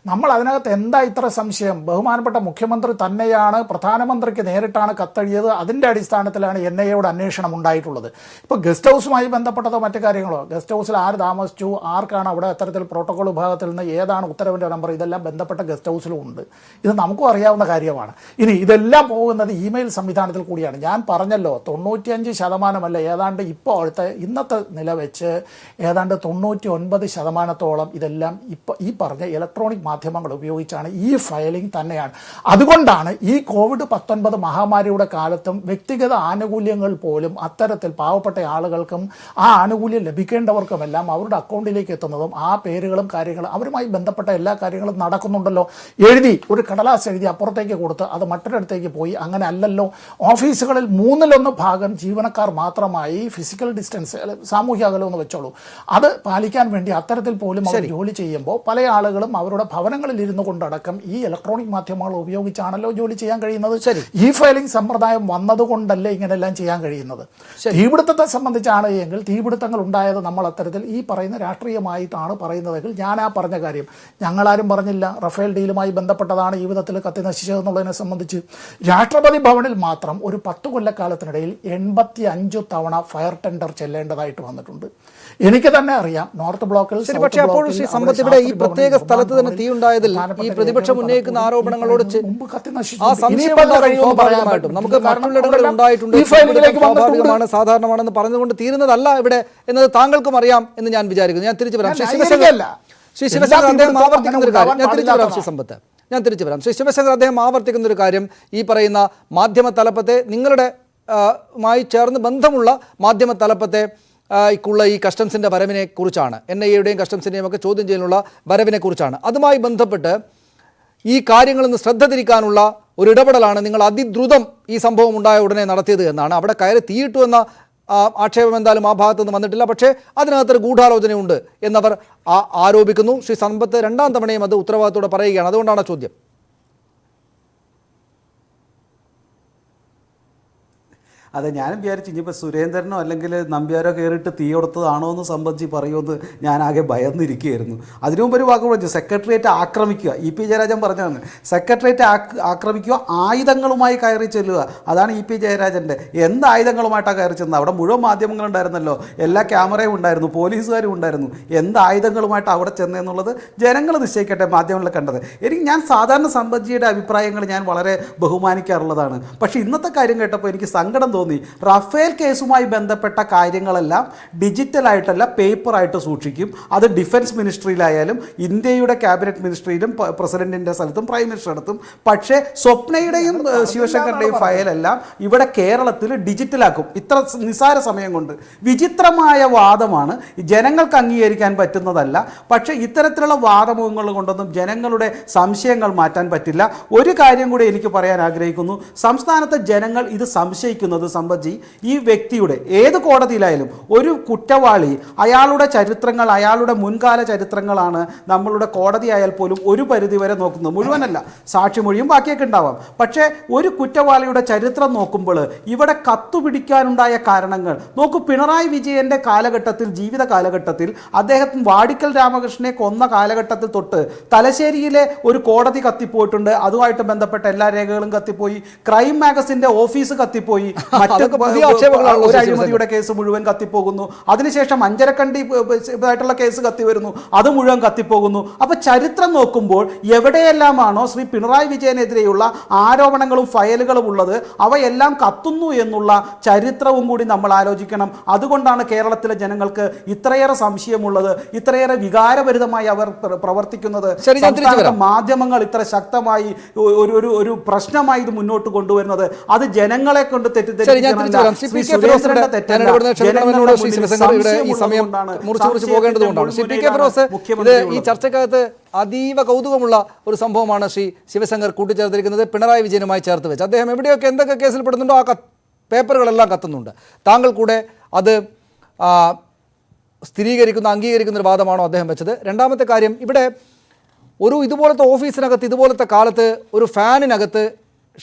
S5: നമ്മൾ അതിനകത്ത് എന്താ ഇത്ര സംശയം? ബഹുമാനപ്പെട്ട മുഖ്യമന്ത്രി തന്നെയാണ് പ്രധാനമന്ത്രിക്ക് നേരിട്ടാണ് കത്തെഴുതിയത്. അതിൻ്റെ അടിസ്ഥാനത്തിലാണ് NIAയുടെ അന്വേഷണം ഉണ്ടായിട്ടുള്ളത്. ഇപ്പോൾ ഗസ്റ്റ് ഹൗസുമായി ബന്ധപ്പെട്ടതോ മറ്റു കാര്യങ്ങളോ, ഗസ്റ്റ് ഹൗസിൽ ആര് താമസിച്ചു, ആർക്കാണ് അവിടെ അത്തരത്തിൽ പ്രോട്ടോകോൾ വിഭാഗത്തിൽ നിന്ന് ഏതാണ് ഉത്തരവിൻ്റെ നമ്പർ, ഇതെല്ലാം ബന്ധപ്പെട്ട ഗസ്റ്റ് ഹൗസിലും ഉണ്ട്. ഇത് നമുക്കും അറിയാവുന്ന കാര്യമാണ്. ഇനി ഇതെല്ലാം പോകുന്നത് ഇമെയിൽ സംവിധാനത്തിൽ കൂടിയാണ്. ഞാൻ പറഞ്ഞല്ലോ 95% ഏതാണ്ട് ഇപ്പോഴത്തെ ഇന്നത്തെ നില വെച്ച് ഏതാണ്ട് 99% ഇതെല്ലാം ഇപ്പോൾ ഈ പറഞ്ഞ ഇലക്ട്രോണിക് മാധ്യമങ്ങൾ ഉപയോഗിച്ചാണ്. ഈ ഫയലിംഗ് തന്നെയാണ്. അതുകൊണ്ടാണ് ഈ COVID-19 മഹാമാരിയുടെ കാലത്തും വ്യക്തിഗത ആനുകൂല്യങ്ങൾ പോലും അത്തരത്തിൽ പാവപ്പെട്ട ആളുകൾക്കും ആ ആനുകൂല്യം ലഭിക്കേണ്ടവർക്കുമെല്ലാം അവരുടെ അക്കൗണ്ടിലേക്ക് എത്തുന്നതും ആ പേരുകളും കാര്യങ്ങളും അവരുമായി ബന്ധപ്പെട്ട എല്ലാ കാര്യങ്ങളും നടക്കുന്നുണ്ടല്ലോ. എഴുതി ഒരു കടലാസ് എഴുതി അപ്പുറത്തേക്ക് കൊടുത്ത് അത് മറ്റൊരിടത്തേക്ക് പോയി, അങ്ങനെ അല്ലല്ലോ. ഓഫീസുകളിൽ 1/3 ജീവനക്കാർ മാത്രമായി ഫിസിക്കൽ ഡിസ്റ്റൻസ്, സാമൂഹ്യ അകലം എന്ന് വെച്ചോളൂ, അത് പാലിക്കാൻ വേണ്ടി അത്തരത്തിൽ പോലും അവർ ജോലി ചെയ്യുമ്പോൾ പല ആളുകളും അവരുടെ ഭവനങ്ങളിൽ ഇരുന്നു കൊണ്ടടക്കം ഈ ഇലക്ട്രോണിക് മാധ്യമങ്ങൾ ഉപയോഗിച്ചാണല്ലോ ജോലി ചെയ്യാൻ കഴിയുന്നത്. ഈ ഫയലിംഗ് സമ്പ്രദായം വന്നതുകൊണ്ടല്ലേ ഇങ്ങനെല്ലാം ചെയ്യാൻ കഴിയുന്നത്. തീപിടുത്തത്തെ സംബന്ധിച്ചാണ് എങ്കിൽ തീപിടുത്തങ്ങൾ ഉണ്ടായത് നമ്മൾ അത്തരത്തിൽ ഈ പറയുന്ന രാഷ്ട്രീയമായിട്ടാണ് പറയുന്നതെങ്കിൽ ഞാൻ ആ പറഞ്ഞ കാര്യം ഞങ്ങളാരും പറഞ്ഞില്ല. റഫേൽ ഡീലുമായി ബന്ധപ്പെട്ടതാണ് ഈ വിധത്തിൽ കത്തി നശിച്ചതെന്നുള്ളതിനെ സംബന്ധിച്ച് രാഷ്ട്രപതി ഭവനിൽ മാത്രം ഒരു 10 കൊല്ലക്കാലത്തിനിടയിൽ 85 തവണ ഫയർ ടെൻഡർ ചെല്ലേണ്ടതായിട്ട് വന്നിട്ടുണ്ട്. എനിക്ക് തന്നെ അറിയാം നോർത്ത് ബ്ലോക്കിൽ.
S4: പക്ഷേ അപ്പോൾ ഇവിടെ ഈ പ്രത്യേക സ്ഥലത്ത് തന്നെ തീ ഉണ്ടായതിൽ ഈ പ്രതിപക്ഷം ഉന്നയിക്കുന്ന ആരോപണങ്ങളോട് ആ സംശയം നമുക്ക് മറ്റുള്ളിടങ്ങളിൽ ഉണ്ടായിട്ടുണ്ട്, സ്വാഭാവികമാണ്, സാധാരണമാണെന്ന് പറഞ്ഞുകൊണ്ട് തീരുന്നതല്ല ഇവിടെ എന്നത് താങ്കൾക്കും അറിയാം എന്ന് ഞാൻ വിചാരിക്കുന്നു. ഞാൻ തിരിച്ചു വരാം. ശ്രീ ശിവശങ്കർ അദ്ദേഹം ആവർത്തിക്കുന്ന ഒരു കാര്യം, ഞാൻ തിരിച്ചു വരാം. ശ്രീ ശിവശങ്കർ അദ്ദേഹം ആവർത്തിക്കുന്ന ഒരു കാര്യം, ഈ പറയുന്ന മാധ്യമ തലപ്പത്തെ നിങ്ങളുടെ മായി ചേർന്ന് ബന്ധമുള്ള മാധ്യമ തലപ്പത്തെ ക്കുള്ള ഈ കസ്റ്റംസിൻ്റെ വരവിനെ കുറിച്ചാണ്, NIAയുടെയും കസ്റ്റംസിൻ്റെയും ഒക്കെ ചോദ്യം ചെയ്യാനുള്ള വരവിനെ കുറിച്ചാണ്. അതുമായി ബന്ധപ്പെട്ട് ഈ കാര്യങ്ങളിൽ നിന്ന് ശ്രദ്ധ തിരിക്കാനുള്ള ഒരു ഇടപെടലാണ് നിങ്ങൾ അതിദ്രുതം ഈ സംഭവം ഉണ്ടായ ഉടനെ നടത്തിയത് എന്നാണ്. അവിടെ കയറി തീയിട്ടു എന്ന ആക്ഷേപം എന്തായാലും ആ ഭാഗത്തു നിന്ന് വന്നിട്ടില്ല. പക്ഷേ അതിനകത്തൊരു ഗൂഢാലോചനയുണ്ട് എന്നവർ ആരോപിക്കുന്നു. ശ്രീ സമ്പത്ത് 2ാം തവണയും അത് ഉത്തരവാദിത്തോടെ പറയുകയാണ്. അതുകൊണ്ടാണ് ചോദ്യം.
S7: അതെ, ഞാനും വിചാരിച്ചു ഇനിയിപ്പോൾ സുരേന്ദ്രനോ അല്ലെങ്കിൽ നമ്പ്യാരോ കയറിയിട്ട് തീ കൊടുത്തതാണോ എന്ന് സംബന്ധിച്ച് പറയുമെന്ന് ഞാനാകെ ഭയന്നിരിക്കുകയായിരുന്നു. അതിനു മുമ്പ് ഒരു വാക്ക് പറഞ്ഞു, സെക്രട്ടേറിയറ്റ് ആക്രമിക്കുക. EP ജയരാജൻ പറഞ്ഞതാണ്, സെക്രട്ടേറിയറ്റ് ആക്രമിക്കുക, ആയുധങ്ങളുമായി കയറി ചെല്ലുക. അതാണ് EP ജയരാജൻ്റെ. എന്ത് ആയുധങ്ങളുമായിട്ടാണ് കയറി ചെന്നത്? അവിടെ മുഴുവൻ മാധ്യമങ്ങളുണ്ടായിരുന്നല്ലോ, എല്ലാ ക്യാമറയും ഉണ്ടായിരുന്നു, പോലീസുകാരും ഉണ്ടായിരുന്നു. എന്ത് ആയുധങ്ങളുമായിട്ട് അവിടെ ചെന്നെന്നുള്ളത് ജനങ്ങൾ നിശ്ചയിക്കട്ടെ, മാധ്യമങ്ങളിൽ കണ്ടത്. ഞാൻ സാധാരണ സമ്പത്ജിയുടെ അഭിപ്രായങ്ങൾ ഞാൻ വളരെ ബഹുമാനിക്കാറുള്ളതാണ്. പക്ഷേ ഇന്നത്തെ കാര്യം കേട്ടപ്പോൾ എനിക്ക് സങ്കടം തോന്നി. റഫേൽ കേസുമായി ബന്ധപ്പെട്ട കാര്യങ്ങളെല്ലാം ഡിജിറ്റലായിട്ടല്ല പേപ്പറായിട്ട് സൂക്ഷിക്കും. അത് ഡിഫൻസ് മിനിസ്ട്രിയിലായാലും ഇന്ത്യയുടെ ക്യാബിനറ്റ് മിനിസ്ട്രിയിലും പ്രസിഡന്റിന്റെ സ്ഥലത്തും പ്രൈം മിനിസ്റ്റർ അടുത്തും. പക്ഷേ സ്വപ്നയുടെയും ശിവശങ്കറിന്റെയും ഫയലെല്ലാം ഇവിടെ കേരളത്തിൽ ഡിജിറ്റലാക്കും ഇത്ര നിസ്സാര സമയം കൊണ്ട്. വിചിത്രമായ വാദമാണ്, ജനങ്ങൾക്ക് അംഗീകരിക്കാൻ പറ്റുന്നതല്ല. പക്ഷേ ഇത്തരത്തിലുള്ള വാദമുഖങ്ങൾ കൊണ്ടൊന്നും ജനങ്ങളുടെ സംശയങ്ങൾ മാറ്റാൻ പറ്റില്ല. ഒരു കാര്യം കൂടി എനിക്ക് പറയാൻ ആഗ്രഹിക്കുന്നു. സംസ്ഥാനത്തെ ജനങ്ങൾ ഇത് സംശയിക്കുന്നത് സമ്പത്ജി, ഈ വ്യക്തിയുടെ ഏത് കോടതിയിലായാലും ഒരു കുറ്റവാളി അയാളുടെ ചരിത്രങ്ങൾ, അയാളുടെ മുൻകാല ചരിത്രങ്ങളാണ് നമ്മളുടെ കോടതി ആയാൽ പോലും ഒരു പരിധി വരെ നോക്കുന്നത്. മുഴുവനല്ല, സാക്ഷിമൊഴിയും ബാക്കിയൊക്കെ ഉണ്ടാവാം. പക്ഷേ ഒരു കുറ്റവാളിയുടെ ചരിത്രം നോക്കുമ്പോൾ ഇവിടെ കത്തുപിടിക്കാനുണ്ടായ കാരണങ്ങൾ നോക്കൂ. പിണറായി വിജയന്റെ കാലഘട്ടത്തിൽ, ജീവിത കാലഘട്ടത്തിൽ, അദ്ദേഹത്തിന് വാടിക്കൽ രാമകൃഷ്ണനെ കൊന്ന കാലഘട്ടത്തിൽ തൊട്ട് തലശ്ശേരിയിലെ ഒരു കോടതി കത്തിപ്പോയിട്ടുണ്ട്. അതുമായിട്ട് ബന്ധപ്പെട്ട എല്ലാ രേഖകളും കത്തിപ്പോയി. Crime മാഗസിന്റെ office കത്തിപ്പോയി. ഒരു അഴിമതിയുടെ കേസ് മുഴുവൻ കത്തിപ്പോകുന്നു. അതിനുശേഷം അഞ്ചരക്കണ്ടി ആയിട്ടുള്ള കേസ് കത്തി വരുന്നു, അത് മുഴുവൻ കത്തിപ്പോകുന്നു. അപ്പൊ ചരിത്രം നോക്കുമ്പോൾ എവിടെയെല്ലാമാണോ ശ്രീ പിണറായി വിജയനെതിരെയുള്ള ആരോപണങ്ങളും ഫയലുകളും ഉള്ളത് അവയെല്ലാം കത്തുന്നു എന്നുള്ള ചരിത്രവും കൂടി നമ്മൾ ആലോചിക്കണം. അതുകൊണ്ടാണ് കേരളത്തിലെ ജനങ്ങൾക്ക് ഇത്രയേറെ സംശയമുള്ളത്, ഇത്രയേറെ വികാരഭരിതമായി അവർ പ്രവർത്തിക്കുന്നത്. മാധ്യമങ്ങൾ ഇത്ര ശക്തമായി ഒരു പ്രശ്നമായി ഇത് മുന്നോട്ട് കൊണ്ടുവരുന്നത് അത് ജനങ്ങളെ കൊണ്ട്
S4: ഈ ചർച്ചക്കകത്ത് അതീവ കൗതുകമുള്ള ഒരു സംഭവമാണ് ശ്രീ ശിവശങ്കർ കൂട്ടിച്ചേർത്തിരിക്കുന്നത്. പിണറായി വിജയനുമായി ചേർത്ത് വെച്ച് അദ്ദേഹം എവിടെയൊക്കെ എന്തൊക്കെ കേസിൽ പെടുന്നുണ്ടോ ആ പേപ്പറുകളെല്ലാം കത്തുന്നുണ്ട്. താങ്കൾ കൂടെ അത് അംഗീകരിക്കുന്ന ഒരു വാദമാണോ അദ്ദേഹം വെച്ചത്? രണ്ടാമത്തെ കാര്യം, ഇവിടെ ഒരു ഇതുപോലത്തെ ഓഫീസിനകത്ത് ഇതുപോലത്തെ കാലത്ത് ഒരു ഫാനിനകത്ത്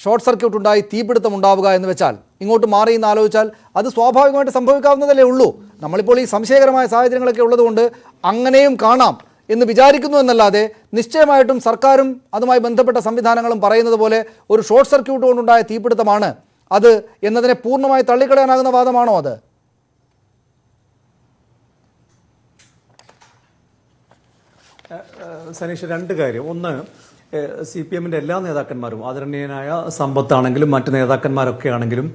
S4: ഷോർട്ട് സർക്യൂട്ട് ഉണ്ടായി തീപിടുത്തം ഉണ്ടാവുക എന്ന് വെച്ചാൽ, ഇങ്ങോട്ട് മാറി എന്ന് ആലോചിച്ചാൽ അത് സ്വാഭാവികമായിട്ട് സംഭവിക്കാവുന്നതല്ലേ ഉള്ളൂ. നമ്മളിപ്പോൾ ഈ സംശയകരമായ സാഹചര്യങ്ങളൊക്കെ ഉള്ളതുകൊണ്ട് അങ്ങനെയും കാണാം എന്ന് വിചാരിക്കുന്നു എന്നല്ലാതെ നിശ്ചയമായിട്ടും സർക്കാരും അതുമായി ബന്ധപ്പെട്ട സംവിധാനങ്ങളും പറയുന്നത് പോലെ ഒരു ഷോർട്ട് സർക്യൂട്ട് കൊണ്ടുണ്ടായ തീപിടുത്തമാണ് അത് എന്നതിനെ പൂർണ്ണമായി തള്ളിക്കളയാനാകുന്ന വാദമാണോ അത്?
S6: സനീഷ്, രണ്ട് കാര്യം. ഒന്ന്, CPM-ന്റെ എല്ലാ നേതാക്കന്മാരും, ആദരണീയനായ സമ്പത്താണെങ്കിലും മറ്റ് നേതാക്കന്മാരൊക്കെ ആണെങ്കിലും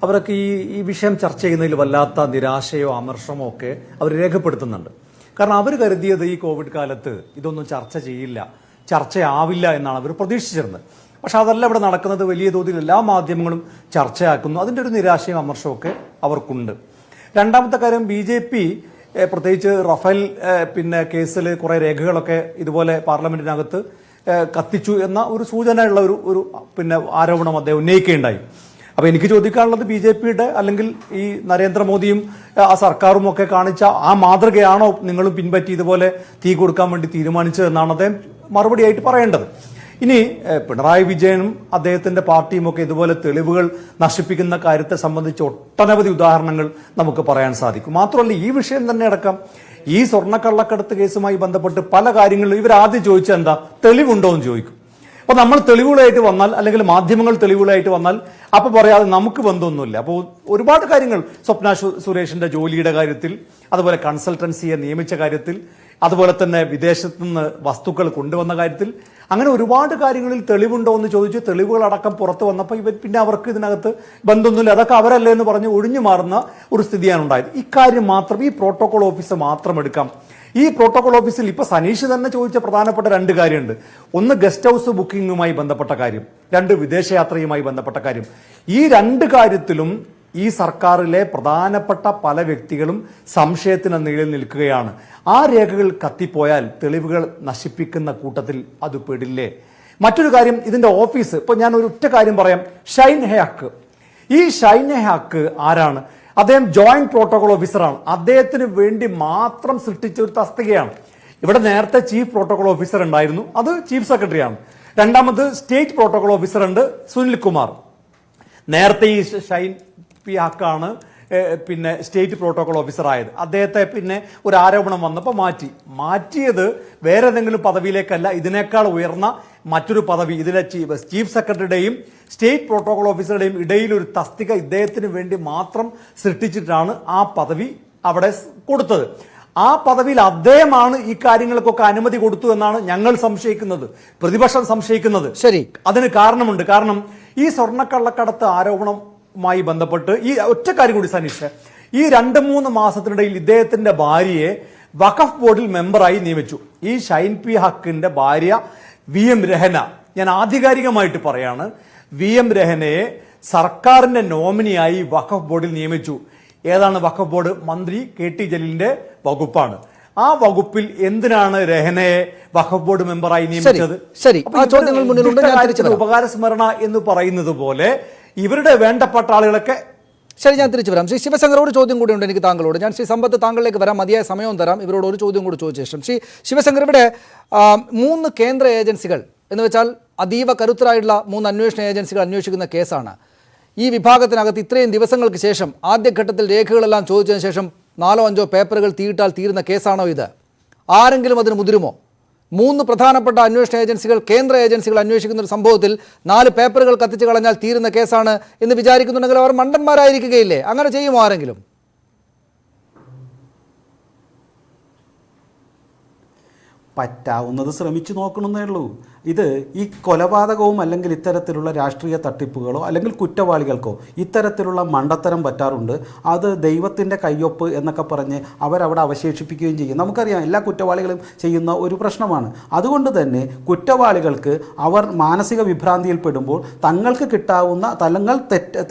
S6: അവരൊക്കെ ഈ വിഷയം ചർച്ച ചെയ്യുന്നതിൽ വല്ലാത്ത നിരാശയോ അമർഷമോ ഒക്കെ അവർ രേഖപ്പെടുത്തുന്നുണ്ട്. കാരണം അവർ കരുതിയത് ഈ കോവിഡ് കാലത്ത് ഇതൊന്നും ചർച്ച ചെയ്യില്ല, ചർച്ചയാവില്ല എന്നാണ് അവർ പ്രതീക്ഷിച്ചിരുന്നത്. പക്ഷെ അതല്ല ഇവിടെ നടക്കുന്നത്. വലിയ തോതിൽ എല്ലാ മാധ്യമങ്ങളും ചർച്ചയാക്കുന്നു. അതിൻ്റെ ഒരു നിരാശയും അമർഷവും ഒക്കെ അവർക്കുണ്ട്. രണ്ടാമത്തെ കാര്യം, BJP പ്രത്യേകിച്ച് റഫേൽ കേസിൽ കുറെ രേഖകളൊക്കെ ഇതുപോലെ പാർലമെന്റിനകത്ത് കത്തിച്ചു എന്ന ഒരു സൂചനയുള്ള ഒരു ആരോപണം അദ്ദേഹം ഉന്നയിക്കുകയുണ്ടായി. അപ്പൊ എനിക്ക് ചോദിക്കാനുള്ളത്, BJP-യുടെ അല്ലെങ്കിൽ ഈ നരേന്ദ്രമോദിയും ആ സർക്കാരും ഒക്കെ കാണിച്ച ആ മാതൃകയാണോ നിങ്ങളും പിൻപറ്റി ഇതുപോലെ തീ കൊടുക്കാൻ വേണ്ടി തീരുമാനിച്ചതെന്നാണ് അദ്ദേഹം മറുപടിയായിട്ട് പറയേണ്ടത്. ഇനി പിണറായി വിജയനും അദ്ദേഹത്തിന്റെ പാർട്ടിയും ഒക്കെ ഇതുപോലെ തെളിവുകൾ നശിപ്പിക്കുന്ന കാര്യത്തെ സംബന്ധിച്ച് ഒട്ടനവധി ഉദാഹരണങ്ങൾ നമുക്ക് പറയാൻ സാധിക്കും. മാത്രമല്ല, ഈ വിഷയം തന്നെ അടക്കം ഈ സ്വർണ്ണക്കള്ളക്കടത്ത് കേസുമായി ബന്ധപ്പെട്ട് പല കാര്യങ്ങളിലും ഇവർ ആദ്യം ചോദിച്ചാൽ എന്താ, തെളിവുണ്ടോ എന്ന് ചോദിക്കും. അപ്പൊ നമ്മൾ തെളിവുകളായിട്ട് വന്നാൽ, അല്ലെങ്കിൽ മാധ്യമങ്ങൾ തെളിവുകളായിട്ട് വന്നാൽ അപ്പൊ പറയാതെ നമുക്ക് ബന്ധമൊന്നുമില്ല. അപ്പോൾ ഒരുപാട് കാര്യങ്ങൾ, സ്വപ്ന സുരേഷിന്റെ ജോലിയുടെ കാര്യത്തിൽ, അതുപോലെ കൺസൾട്ടൻസിയെ നിയമിച്ച കാര്യത്തിൽ, അതുപോലെ തന്നെ വിദേശത്ത് നിന്ന് വസ്തുക്കൾ കൊണ്ടുവന്ന കാര്യത്തിൽ, അങ്ങനെ ഒരുപാട് കാര്യങ്ങളിൽ തെളിവുണ്ടോ എന്ന് ചോദിച്ച് തെളിവുകളടക്കം പുറത്തു വന്നപ്പോൾ പിന്നെ അവർക്ക് ഇതിനകത്ത് ബന്ധമൊന്നുമില്ല, അതൊക്കെ അവരല്ലേ എന്ന് പറഞ്ഞ് ഒഴിഞ്ഞു മാറുന്ന ഒരു സ്ഥിതിയാണ് ഉണ്ടായത്. ഇക്കാര്യം മാത്രം, ഈ പ്രോട്ടോകോൾ ഓഫീസ് മാത്രം എടുക്കാം. ഈ പ്രോട്ടോകോൾ ഓഫീസിൽ ഇപ്പൊ സനീഷ് തന്നെ ചോദിച്ച പ്രധാനപ്പെട്ട രണ്ട് കാര്യമുണ്ട്. ഒന്ന്, ഗസ്റ്റ് ഹൗസ് ബുക്കിംഗുമായി ബന്ധപ്പെട്ട കാര്യം, രണ്ട്, വിദേശയാത്രയുമായി ബന്ധപ്പെട്ട കാര്യം. ഈ രണ്ട് കാര്യത്തിലും ഈ സർക്കാരിലെ പ്രധാനപ്പെട്ട പല വ്യക്തികളും സംശയത്തിന് നിഴലിൽ നിൽക്കുകയാണ്. ആ രേഖകൾ കത്തിപ്പോയാൽ തെളിവുകൾ നശിപ്പിക്കുന്ന കൂട്ടത്തിൽ അത് പെടില്ലേ? മറ്റൊരു കാര്യം, ഇതിന്റെ ഓഫീസ്, ഇപ്പൊ ഞാൻ ഒരു ഒറ്റ കാര്യം പറയാം. ഷൈൻ ഹെ ഹക്ക്, ഈ ഷൈൻ ഹെ ഹക്ക് ആരാണ്? അദ്ദേഹം ജോയിന്റ് പ്രോട്ടോകോൾ ഓഫീസറാണ്. അദ്ദേഹത്തിന് വേണ്ടി മാത്രം സൃഷ്ടിച്ച ഒരു തസ്തികയാണ്. ഇവിടെ നേരത്തെ ചീഫ് പ്രോട്ടോകോൾ ഓഫീസർ ഉണ്ടായിരുന്നു, അത് ചീഫ് സെക്രട്ടറിയാണ്. രണ്ടാമത് സ്റ്റേറ്റ് പ്രോട്ടോകോൾ ഓഫീസർ ഉണ്ട്, സുനിൽ കുമാർ. നേരത്തെ ഈ ഷൈൻ പി ഹക്കാണ് സ്റ്റേറ്റ് പ്രോട്ടോകോൾ ഓഫീസർ ആയത്. അദ്ദേഹത്തെ ഒരു ആരോപണം വന്നപ്പോൾ മാറ്റിയത് വേറെ ഏതെങ്കിലും പദവിയിലേക്കല്ല, ഇതിനേക്കാൾ ഉയർന്ന മറ്റൊരു പദവി, ഇതിലെ ചീഫ് സെക്രട്ടറിയുടെയും സ്റ്റേറ്റ് പ്രോട്ടോകോൾ ഓഫീസറുടെയും ഇടയിൽ ഒരു തസ്തിക ഇദ്ദേഹത്തിന് വേണ്ടി മാത്രം സൃഷ്ടിച്ചിട്ടാണ് ആ പദവി അവിടെ കൊടുത്തത്. ആ പദവിയിൽ അദ്ദേഹമാണ് ഈ കാര്യങ്ങൾക്കൊക്കെ അനുമതി കൊടുത്തു എന്നാണ് ഞങ്ങൾ സംശയിക്കുന്നത്, പ്രതിപക്ഷം സംശയിക്കുന്നത്.
S4: ശരി,
S6: അതിന് കാരണമുണ്ട്. കാരണം ഈ സ്വർണ്ണക്കള്ളക്കടത്ത് ആരോപണവുമായി ബന്ധപ്പെട്ട് ഈ ഒറ്റ കാര്യം കൂടി സനീഷ്, ഈ 2-3 മാസത്തിനിടയിൽ ഇദ്ദേഹത്തിന്റെ ഭാര്യയെ വഖഫ് ബോർഡിൽ മെമ്പറായി നിയമിച്ചു. ഈ ഷൈൻ പി ഹക്കിന്റെ ഭാര്യ VM രഹന, ഞാൻ ആധികാരികമായിട്ട് പറയാണ്, VM രഹനയെ സർക്കാരിന്റെ നോമിനിയായി വഖഫ് ബോർഡിൽ നിയമിച്ചു. ഏതാണ് വഖഫ് ബോർഡ്? മന്ത്രി KT ജലീലിന്റെ വകുപ്പാണ്. ആ വകുപ്പിൽ എന്തിനാണ് രഹനയെ വഖഫ് ബോർഡ് മെമ്പറായി നിയമിച്ചത്? ഉപകാരസ്മരണ എന്ന് പറയുന്നത് പോലെ ഇവരുടെ വേണ്ടപ്പെട്ട ആളുകളൊക്കെ
S4: ശരി, ഞാൻ തിരിച്ചു വരാം. ശ്രീ ശിവശങ്കർ, ഒരു ചോദ്യം കൂടിയുണ്ട് എനിക്ക് താങ്കളോട്. ഞാൻ ശ്രീ സമ്പത്ത് താങ്കളിലേക്ക് വരാം, മതിയായ സമയവും തരാം. ഇവരോട് ഒരു ചോദ്യം കൂടി ചോദിച്ച ശേഷം ശ്രീ ശിവശങ്കർ, ഇവിടെ 3 കേന്ദ്ര ഏജൻസികൾ എന്ന് വെച്ചാൽ അതീവ കരുത്തരായിട്ടുള്ള 3 അന്വേഷണ ഏജൻസികൾ അന്വേഷിക്കുന്ന കേസാണ്. ഈ വിഭാഗത്തിനകത്ത് ഇത്രയും ദിവസങ്ങൾക്ക് ശേഷം ആദ്യഘട്ടത്തിൽ രേഖകളെല്ലാം ചോദിച്ചതിന് ശേഷം 4-5 പേപ്പറുകൾ തീയിട്ടാൽ തീരുന്ന കേസാണോ ഇത്? ആരെങ്കിലും അതിന് മുതിരുമോ? 3 പ്രധാനപ്പെട്ട അന്വേഷണ ഏജൻസികൾ, കേന്ദ്ര ഏജൻസികൾ അന്വേഷിക്കുന്ന ഒരു സംഭവത്തിൽ 4 പേപ്പറുകൾ കത്തിച്ച് കളഞ്ഞാൽ തീരുന്ന കേസാണ് എന്ന് വിചാരിക്കുന്നുണ്ടെങ്കിൽ അവർ മണ്ടന്മാരായിരിക്കുകയില്ലേ? അങ്ങനെ ചെയ്യുമോ ആരെങ്കിലും?
S7: പറ്റാവുന്നത് ശ്രമിച്ചു നോക്കണമെന്നേ ഉള്ളൂ. ഇത് ഈ കൊലപാതകവും അല്ലെങ്കിൽ ഇത്തരത്തിലുള്ള രാഷ്ട്രീയ തട്ടിപ്പുകളോ അല്ലെങ്കിൽ കുറ്റവാളികൾക്കോ ഇത്തരത്തിലുള്ള മണ്ടത്തരം പറ്റാറുണ്ട്. അത് ദൈവത്തിൻ്റെ കയ്യൊപ്പ് എന്നൊക്കെ പറഞ്ഞ് അവരവിടെ അവശേഷിപ്പിക്കുകയും ചെയ്യും. നമുക്കറിയാം, എല്ലാ കുറ്റവാളികളും ചെയ്യുന്ന ഒരു പ്രശ്നമാണ്. അതുകൊണ്ട് തന്നെ കുറ്റവാളികൾക്ക് അവർ മാനസിക വിഭ്രാന്തിയിൽപ്പെടുമ്പോൾ തങ്ങൾക്ക് കിട്ടാവുന്ന തലങ്ങൾ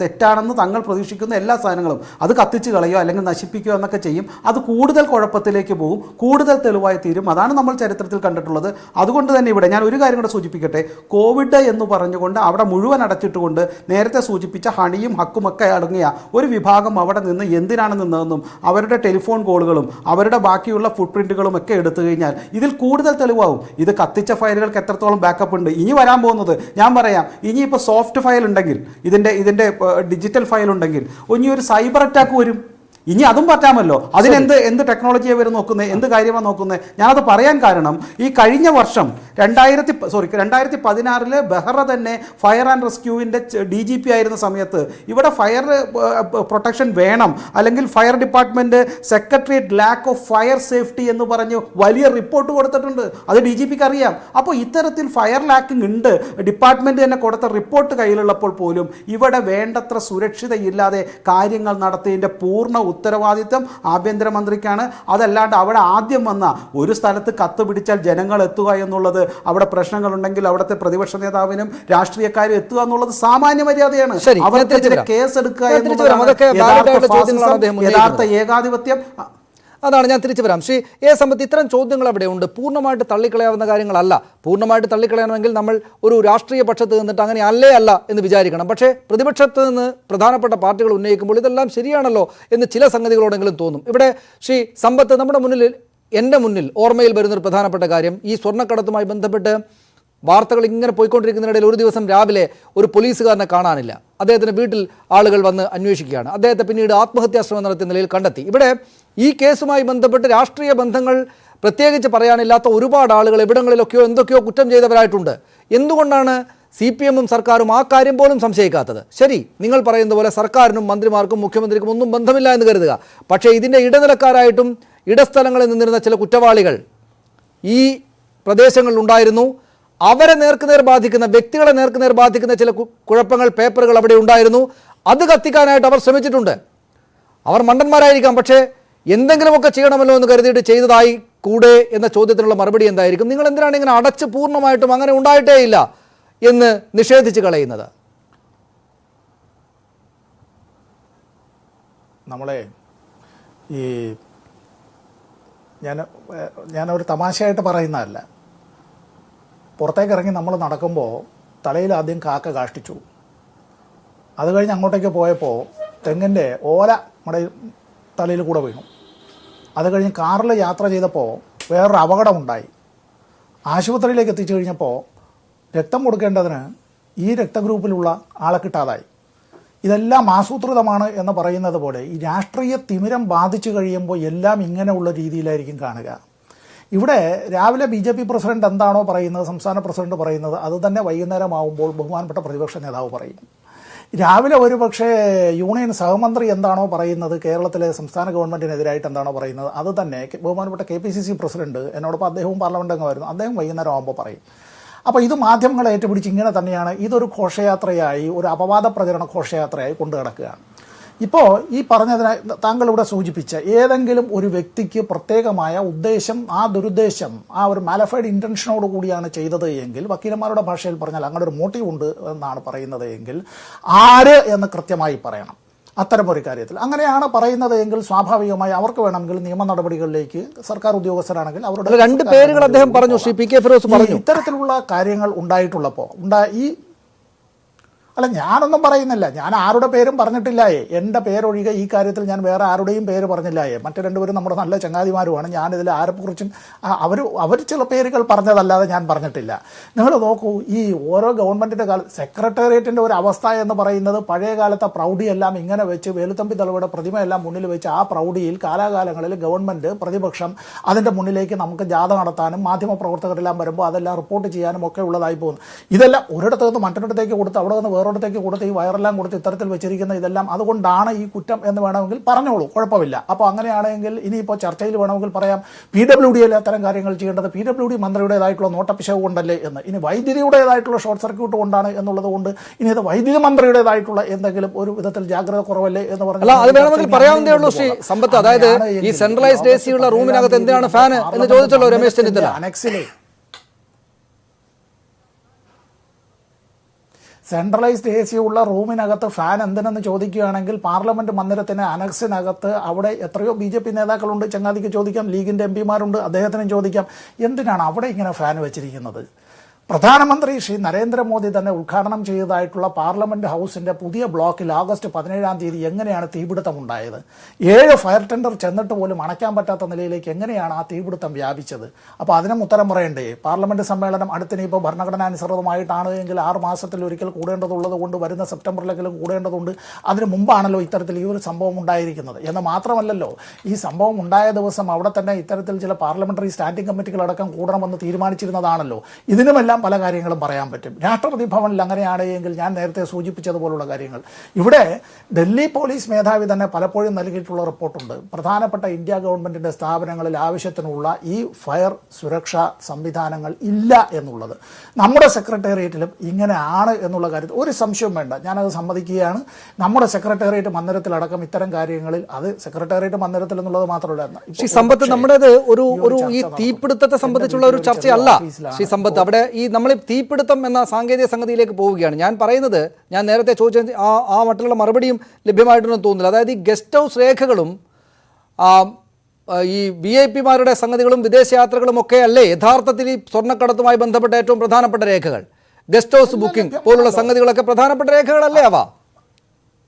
S7: തെറ്റാണെന്ന് തങ്ങൾ പ്രതീക്ഷിക്കുന്ന എല്ലാ സാധനങ്ങളും അത് കത്തിച്ച് കളയോ അല്ലെങ്കിൽ നശിപ്പിക്കുകയോ എന്നൊക്കെ ചെയ്യും. അത് കൂടുതൽ കുഴപ്പത്തിലേക്ക് പോകും, കൂടുതൽ തെളിവായി തീരും. അതാണ് നമ്മൾ ചരിത്രത്തിൽ കണ്ടിട്ടുള്ളത്. അതുകൊണ്ട് തന്നെ ഇവിടെ ഞാൻ ഒരു കാര്യം കൂടെ സൂചിപ്പിക്കട്ടെ. കോവിഡ് എന്ന് പറഞ്ഞുകൊണ്ട് അവിടെ മുഴുവൻ അടച്ചിട്ടുകൊണ്ട് നേരത്തെ സൂചിപ്പിച്ച ഹണിയും ഹക്കുമൊക്കെ അടങ്ങിയ ഒരു വിഭാഗം അവിടെ നിന്ന് എന്തിനാണ് നിന്നതെന്നും അവരുടെ ടെലിഫോൺ കോളുകളും അവരുടെ ബാക്കിയുള്ള ഫുട് പ്രിന്റുകളും ഒക്കെ എടുത്തു കഴിഞ്ഞാൽ ഇതിൽ കൂടുതൽ തെളിവാകും. ഇത് കത്തിച്ച ഫയലുകൾക്ക് എത്രത്തോളം ബാക്കപ്പ് ഉണ്ട്. ഇനി വരാൻ പോകുന്നത് ഞാൻ പറയാം. ഇനിയിപ്പോൾ സോഫ്റ്റ് ഫയൽ ഉണ്ടെങ്കിൽ, ഇതിൻ്റെ ഡിജിറ്റൽ ഫയൽ ഉണ്ടെങ്കിൽ ഇനി ഒരു സൈബർ അറ്റാക്ക് വരും. ഇനി അതും പറ്റാമല്ലോ. എന്ത് ടെക്നോളജിയെ വരും നോക്കുന്നത്, എന്ത് കാര്യമാണ് നോക്കുന്നത്? ഞാനത് പറയാൻ കാരണം ഈ കഴിഞ്ഞ വർഷം 2016 ബെഹ്റ തന്നെ ഫയർ ആൻഡ് റെസ്ക്യൂവിൻ്റെ DGP ആയിരുന്ന സമയത്ത് ഇവിടെ ഫയർ പ്രൊട്ടക്ഷൻ വേണം, അല്ലെങ്കിൽ fire department secretariat lack of fire safety എന്ന് പറഞ്ഞ് വലിയ റിപ്പോർട്ട് കൊടുത്തിട്ടുണ്ട്. അത് DGPക്ക് അറിയാം. അപ്പോൾ ഇത്തരത്തിൽ ഫയർ ലാക്കിംഗ് ഉണ്ട്. ഡിപ്പാർട്ട്മെൻറ്റ് തന്നെ കൊടുത്ത റിപ്പോർട്ട് കയ്യിലുള്ളപ്പോൾ പോലും ഇവിടെ വേണ്ടത്ര സുരക്ഷിതയില്ലാതെ കാര്യങ്ങൾ നടത്തിയതിൻ്റെ പൂർണ്ണ ഉത്തരവാദിത്വം ആഭ്യന്തരമന്ത്രിക്കാണ്. അതല്ലാണ്ട് അവിടെ ആദ്യം വന്ന ഒരു സ്ഥലത്ത് കത്ത് പിടിച്ചാൽ ജനങ്ങൾ എത്തുക എന്നുള്ളത്, അവിടെ പ്രശ്നങ്ങളുണ്ടെങ്കിൽ അവിടുത്തെ പ്രതിപക്ഷ നേതാവിനും രാഷ്ട്രീയക്കാരും എത്തുക എന്നുള്ളത് സാമാന്യ മര്യാദയാണ്. അവർക്കെതിരെ കേസ് എടുക്കുക എന്നുള്ളത് യഥാർത്ഥ ഏകാധിപത്യം.
S4: അതാണ് ഞാൻ തിരിച്ചു വരാം. ശ്രീ എ സമ്പത്ത്, ഇത്തരം ചോദ്യങ്ങൾ അവിടെ ഉണ്ട്. പൂർണ്ണമായിട്ട് തള്ളിക്കളയാവുന്ന കാര്യങ്ങളല്ല. പൂർണ്ണമായിട്ട് തള്ളിക്കളയണമെങ്കിൽ നമ്മൾ ഒരു രാഷ്ട്രീയ പക്ഷത്ത് നിന്നിട്ട് അങ്ങനെ അല്ല എന്ന് വിചാരിക്കണം. പക്ഷേ പ്രതിപക്ഷത്ത് നിന്ന് പ്രധാനപ്പെട്ട പാർട്ടികൾ ഉന്നയിക്കുമ്പോൾ ഇതെല്ലാം ശരിയാണല്ലോ എന്ന് ചില സംഗതികളോടെങ്കിലും തോന്നും. ഇവിടെ ശ്രീ സമ്പത്ത്, എൻ്റെ മുന്നിൽ ഓർമ്മയിൽ വരുന്നൊരു പ്രധാനപ്പെട്ട കാര്യം, ഈ സ്വർണ്ണക്കടത്തുമായി ബന്ധപ്പെട്ട് വാർത്തകൾ ഇങ്ങനെ പോയിക്കൊണ്ടിരിക്കുന്നതിനിടയിൽ ഒരു ദിവസം രാവിലെ ഒരു പോലീസുകാരനെ കാണാനില്ല. അദ്ദേഹത്തിൻ്റെ വീട്ടിൽ ആളുകൾ വന്ന് അന്വേഷിക്കുകയാണ്. അദ്ദേഹത്തെ പിന്നീട് ആത്മഹത്യാശ്രമം നടത്തിയ നിലയിൽ കണ്ടെത്തി. ഇവിടെ ഈ കേസുമായി ബന്ധപ്പെട്ട് രാഷ്ട്രീയ ബന്ധങ്ങൾ പ്രത്യേകിച്ച് പറയാനില്ലാത്ത ഒരുപാട് ആളുകൾ എവിടങ്ങളിലൊക്കെയോ എന്തൊക്കെയോ കുറ്റം ചെയ്തവരായിട്ടുണ്ട്. എന്തുകൊണ്ടാണ് CPM-ഉം സർക്കാരും ആ കാര്യം പോലും സംശയിക്കാത്തത്? ശരി, നിങ്ങൾ പറയുന്ന പോലെ സർക്കാരിനും മന്ത്രിമാർക്കും മുഖ്യമന്ത്രിക്കും ഒന്നും ബന്ധമില്ല എന്ന് കരുതുക. പക്ഷേ ഇതിൻ്റെ ഇടനിലക്കാരായിട്ടും ഇടസ്ഥലങ്ങളിൽ നിന്നിരുന്ന ചില കുറ്റവാളികൾ ഈ പ്രദേശങ്ങളിലുണ്ടായിരുന്നു. അവരെ നേർക്കുനേർ ബാധിക്കുന്ന, വ്യക്തികളെ നേർക്കുനേർ ബാധിക്കുന്ന ചില കുഴപ്പങ്ങൾ, പേപ്പറുകൾ അവിടെ ഉണ്ടായിരുന്നു. അത് കത്തിക്കാനായിട്ട് അവർ ശ്രമിച്ചിട്ടുണ്ട്. അവർ മണ്ടന്മാരായിരിക്കാം, പക്ഷേ എന്തെങ്കിലുമൊക്കെ ചെയ്യണമല്ലോ എന്ന് കരുതിയിട്ട് ചെയ്തതായി കൂടെ എന്ന ചോദ്യത്തിനുള്ള മറുപടി എന്തായിരിക്കും? നിങ്ങൾ എന്തിനാണ് ഇങ്ങനെ അടച്ച് പൂർണ്ണമായിട്ടും അങ്ങനെ ഉണ്ടായിട്ടേ ഇല്ല എന്ന് നിഷേധിച്ച് കളയുന്നത്?
S5: നമ്മളെ ഞാനൊരു തമാശയായിട്ട് പറയുന്നതല്ല. പുറത്തേക്ക് ഇറങ്ങി നമ്മൾ നടക്കുമ്പോൾ തലയിൽ ആദ്യം കാക്ക കാഷ്ടിച്ചു. അത് കഴിഞ്ഞ് അങ്ങോട്ടേക്ക് പോയപ്പോൾ തെങ്ങിൻ്റെ ഓല നമ്മുടെ തലയിൽ കൂടെ വീണു. അത് കഴിഞ്ഞ് കാറിൽ യാത്ര ചെയ്തപ്പോൾ വേറൊരു അപകടമുണ്ടായി. ആശുപത്രിയിലേക്ക് എത്തിച്ചു കഴിഞ്ഞപ്പോൾ രക്തം കൊടുക്കേണ്ടതിന് ഈ രക്തഗ്രൂപ്പിലുള്ള ആളെ കിട്ടാതായി. ഇതെല്ലാം ആസൂത്രിതമാണ് എന്ന് പറയുന്നത് പോലെ ഈ രാഷ്ട്രീയ തിമിരം ബാധിച്ചു കഴിയുമ്പോൾ എല്ലാം ഇങ്ങനെയുള്ള രീതിയിലായിരിക്കും കാണുക. ഇവിടെ രാവിലെ BJP പ്രസിഡന്റ് എന്താണോ പറയുന്നത്, സംസ്ഥാന പ്രസിഡന്റ് പറയുന്നത്, അത് തന്നെ വൈകുന്നേരമാവുമ്പോൾ ബഹുമാനപ്പെട്ട പ്രതിപക്ഷ നേതാവ് പറയും. രാവിലെ ഒരു പക്ഷേ യൂണിയൻ സഹമന്ത്രി എന്താണോ പറയുന്നത്, കേരളത്തിലെ സംസ്ഥാന ഗവൺമെൻറ്റിനെതിരായിട്ട് എന്താണോ പറയുന്നത്, അത് തന്നെ ബഹുമാനപ്പെട്ട KPCC പ്രസിഡന്റ്, എന്നോടൊപ്പം അദ്ദേഹവും പാർലമെന്റ് അംഗമായിരുന്നു, അദ്ദേഹം വൈകുന്നേരം ആകുമ്പോൾ പറയും. അപ്പോൾ ഇത് മാധ്യമങ്ങളെ ഏറ്റുപിടിച്ച് ഇങ്ങനെ തന്നെയാണ് ഇതൊരു ഘോഷയാത്രയായി, ഒരു അപവാദ പ്രചരണ ഘോഷയാത്രയായി കൊണ്ടു കിടക്കുകയാണ്. ഇപ്പോൾ ഈ പറഞ്ഞതിനെ താങ്കളിവിടെ സൂചിപ്പിച്ച ഏതെങ്കിലും ഒരു വ്യക്തിക്ക് പ്രത്യേകമായ ഉദ്ദേശം, ആ ദുരുദ്ദേശം, ആ ഒരു മാലഫൈഡ് ഇൻറ്റൻഷനോട് കൂടിയാണ് ചെയ്തത് എങ്കിൽ, വക്കീലന്മാരുടെ ഭാഷയിൽ പറഞ്ഞാൽ അങ്ങനെ ഒരു മോട്ടീവ് ഉണ്ട് എന്നാണ് പറയുന്നത് എങ്കിൽ, ആര് എന്ന് കൃത്യമായി പറയണം. അത്തരമൊരു കാര്യത്തിൽ അങ്ങനെയാണ് പറയുന്നത് എങ്കിൽ സ്വാഭാവികമായി അവർക്ക് വേണമെങ്കിൽ നിയമ നടപടികളിലേക്ക്, സർക്കാർ ഉദ്യോഗസ്ഥരാണെങ്കിൽ അവരുടെ
S4: 2 പേരുകൾ അദ്ദേഹം പറഞ്ഞു, ശ്രീ PK ഫിറോസ് പറഞ്ഞു.
S5: ഇത്തരത്തിലുള്ള കാര്യങ്ങൾ ഉണ്ടായിട്ടുള്ളപ്പോൾ അല്ല, ഞാനൊന്നും പറയുന്നില്ല. ഞാൻ ആരുടെ പേരും പറഞ്ഞിട്ടില്ലായേ. എൻ്റെ പേരൊഴികെ ഈ കാര്യത്തിൽ ഞാൻ വേറെ ആരുടെയും പേര് പറഞ്ഞില്ലായേ. മറ്റു രണ്ടുപേരും നമ്മുടെ നല്ല ചങ്ങാതിമാരുമാണ്. ഞാനിതിൽ ആരെക്കുറിച്ചും അവർ ചില പേരുകൾ പറഞ്ഞതല്ലാതെ ഞാൻ പറഞ്ഞിട്ടില്ല. നിങ്ങൾ നോക്കൂ, ഈ ഓരോ ഗവൺമെൻറ്റിൻ്റെ സെക്രട്ടേറിയറ്റിൻ്റെ ഒരു അവസ്ഥ എന്ന് പറയുന്നത് പഴയ കാലത്തെ പ്രൗഢിയെല്ലാം ഇങ്ങനെ വെച്ച് വേലുത്തമ്പി ദളവയുടെ പ്രതിമയെല്ലാം മുന്നിൽ വെച്ച് ആ പ്രൗഢിയിൽ കാലാകാലങ്ങളിൽ ഗവൺമെൻറ് പ്രതിപക്ഷം അതിൻ്റെ മുന്നിലേക്ക് നമുക്ക് ജാഥ നടത്താനും മാധ്യമപ്രവർത്തകരെല്ലാം വരുമ്പോൾ അതെല്ലാം റിപ്പോർട്ട് ചെയ്യാനും ഒക്കെ ഉള്ളതായി പോകുന്നു. ഇതെല്ലാം ഒരിടത്ത് നിന്ന് മറ്റൊരിടത്തേക്ക് കൊടുത്ത് അവിടെ നിന്ന് വേറൊരിടത്തേക്ക് കൊടുത്ത് ഈ വയറെല്ലാം കൊടുത്ത് ഇത്തരത്തിൽ വെച്ചിരിക്കുന്ന ഇതെല്ലാം അതുകൊണ്ടാണ് ഈ കുറ്റം എന്ന് വേണമെങ്കിൽ പറഞ്ഞോളൂ, കുഴപ്പമില്ല. അപ്പോൾ അങ്ങനെയാണെങ്കിൽ ഇനിയിപ്പോൾ ചർച്ചയിൽ വേണമെങ്കിൽ പറയാം PWDയിൽ അത്തരം കാര്യങ്ങൾ ചെയ്യേണ്ടത് PWD മന്ത്രിയുടേതായിട്ടുള്ള നോട്ടപ്പിശവ് കൊണ്ടല്ലേ എന്ന്. ഇനി വൈദ്യുതിയുടേതായിട്ടുള്ള ഷോർട്ട് സർക്യൂട്ട് കൊണ്ടാണ് എന്നുള്ളത് കൊണ്ട് ഇനി അത് വൈദ്യുതി മന്ത്രിയുടേതായിട്ടുള്ള എന്തെങ്കിലും ഒരു വിധത്തിൽ ജാഗ്രത കുറവല്ലേ എന്ന്
S4: അല്ല, അത് വേണമെങ്കിൽ പറയാവുന്നതേ ഉള്ളൂ ശ്രീ സമ്പത്ത്. അതായത് ഈ സെൻട്രലൈസ്ഡ് AC ഉള്ള റൂമിനകത്ത് എന്തിനാണ് ഫാൻ എന്ന് ചോദിച്ചല്ലോ രമേശ് ചെന്നിത്തല.
S5: അനക്സിലെ സെൻട്രലൈസ്ഡ് AC ഉള്ള റൂമിനകത്ത് ഫാൻ എന്തിനെന്ന് ചോദിക്കുകയാണെങ്കിൽ പാർലമെന്റ് മന്ദിരത്തിന് അനക്സിനകത്ത് അവിടെ എത്രയോ BJP നേതാക്കളുണ്ട്. ചങ്ങാതിക്ക് ചോദിക്കാം, ലീഗിൻ്റെ MPമാരുണ്ട്, അദ്ദേഹത്തിനും ചോദിക്കാം, എന്തിനാണ് അവിടെ ഇങ്ങനെ ഫാൻ വെച്ചിരിക്കുന്നത്? പ്രധാനമന്ത്രി ശ്രീ നരേന്ദ്രമോദി തന്നെ ഉദ്ഘാടനം ചെയ്തതായിട്ടുള്ള പാർലമെന്റ് ഹൗസിന്റെ പുതിയ ബ്ലോക്കിൽ ആഗസ്റ്റ് 17-ാം തീയതി എങ്ങനെയാണ് തീപിടുത്തം ഉണ്ടായത്? 7 ഫയർ ടെൻഡർ ചെന്നിട്ട് പോലും അണയ്ക്കാൻ പറ്റാത്ത നിലയിലേക്ക് എങ്ങനെയാണ് ആ തീപിടുത്തം വ്യാപിച്ചത്? അപ്പോൾ അതിനും ഉത്തരം പറയണ്ടേ? പാർലമെന്റ് സമ്മേളനം അടുത്തിനി ഇപ്പോൾ ഭരണഘടനാനുസൃതമായിട്ടാണ് എങ്കിൽ 6 മാസത്തിൽ ഒരിക്കൽ കൂടേണ്ടതുള്ളത് കൊണ്ട് വരുന്ന സെപ്റ്റംബറിലെങ്കിലും കൂടേണ്ടതുണ്ട്. അതിന് മുമ്പാണല്ലോ ഇത്തരത്തിൽ ഈ ഒരു സംഭവം ഉണ്ടായിരിക്കുന്നത്. എന്ന് മാത്രമല്ലല്ലോ, ഈ സംഭവം ഉണ്ടായ ദിവസം അവിടെ തന്നെ ഇത്തരത്തിൽ ചില പാർലമെന്ററി സ്റ്റാൻഡിംഗ് കമ്മിറ്റികളടക്കം കൂടണമെന്ന് തീരുമാനിച്ചിരുന്നതാണല്ലോ. ഇതിനുമെല്ലാം പല കാര്യങ്ങളും പറയാൻ പറ്റും. രാഷ്ട്രപതി ഭവനിൽ അങ്ങനെയാണ് എങ്കിൽ ഞാൻ നേരത്തെ സൂചിപ്പിച്ചതുപോലുള്ള കാര്യങ്ങൾ. ഇവിടെ ഡൽഹി പോലീസ് മേധാവി തന്നെ പലപ്പോഴും നൽകിയിട്ടുള്ള റിപ്പോർട്ടുണ്ട്. പ്രധാനപ്പെട്ട ഇന്ത്യ ഗവൺമെൻറ്റിൻ്റെ സ്ഥാപനങ്ങളിൽ ആവശ്യത്തിനുള്ള ഈ ഫയർ സുരക്ഷാ സംവിധാനങ്ങൾ ഇല്ല എന്നുള്ളത്. നമ്മുടെ സെക്രട്ടേറിയറ്റിലും ഇങ്ങനെ ആണ് എന്നുള്ള കാര്യത്തിൽ ഒരു സംശയവും വേണ്ട. ഞാനത് സമ്മതിക്കുകയാണ്. നമ്മുടെ സെക്രട്ടേറിയറ്റ് മന്ദിരത്തിലടക്കം ഇത്തരം കാര്യങ്ങളിൽ, അത് സെക്രട്ടേറിയറ്റ് മന്ദിരത്തിൽ എന്നുള്ളത് മാത്രമല്ല,
S4: ശ്രീ സമ്പത്ത്, നമ്മുടേത് ഒരു ഈ തീപിടുത്തത്തെ സംബന്ധിച്ചുള്ള ഒരു ചർച്ചയല്ല ശ്രീ സമ്പത്ത്. അവിടെ ഈ നമ്മൾ തീപിടുത്തം എന്ന സാങ്കേതിക സംഗതിയിലേക്ക് പോവുകയാണ്. ഞാൻ പറയുന്നത്, ഞാൻ നേരത്തെ ചോദിച്ച ആ മറ്റുള്ള മറുപടിയും ലഭ്യമായിട്ടൊന്നും തോന്നുന്നില്ല. അതായത് ഈ ഗസ്റ്റ് ഹൗസ് രേഖകളും ഈ VIP-മാരുടെ സംഗതികളും വിദേശയാത്രകളും ഒക്കെ അല്ലേ യഥാർത്ഥത്തിൽ ഈ സ്വർണ്ണക്കടത്തുമായി ബന്ധപ്പെട്ട ഏറ്റവും പ്രധാനപ്പെട്ട രേഖകൾ? ഗസ്റ്റ് ഹൗസ് ബുക്കിംഗ് പോലുള്ള സംഗതികളൊക്കെ പ്രധാനപ്പെട്ട രേഖകളല്ലേ അവ?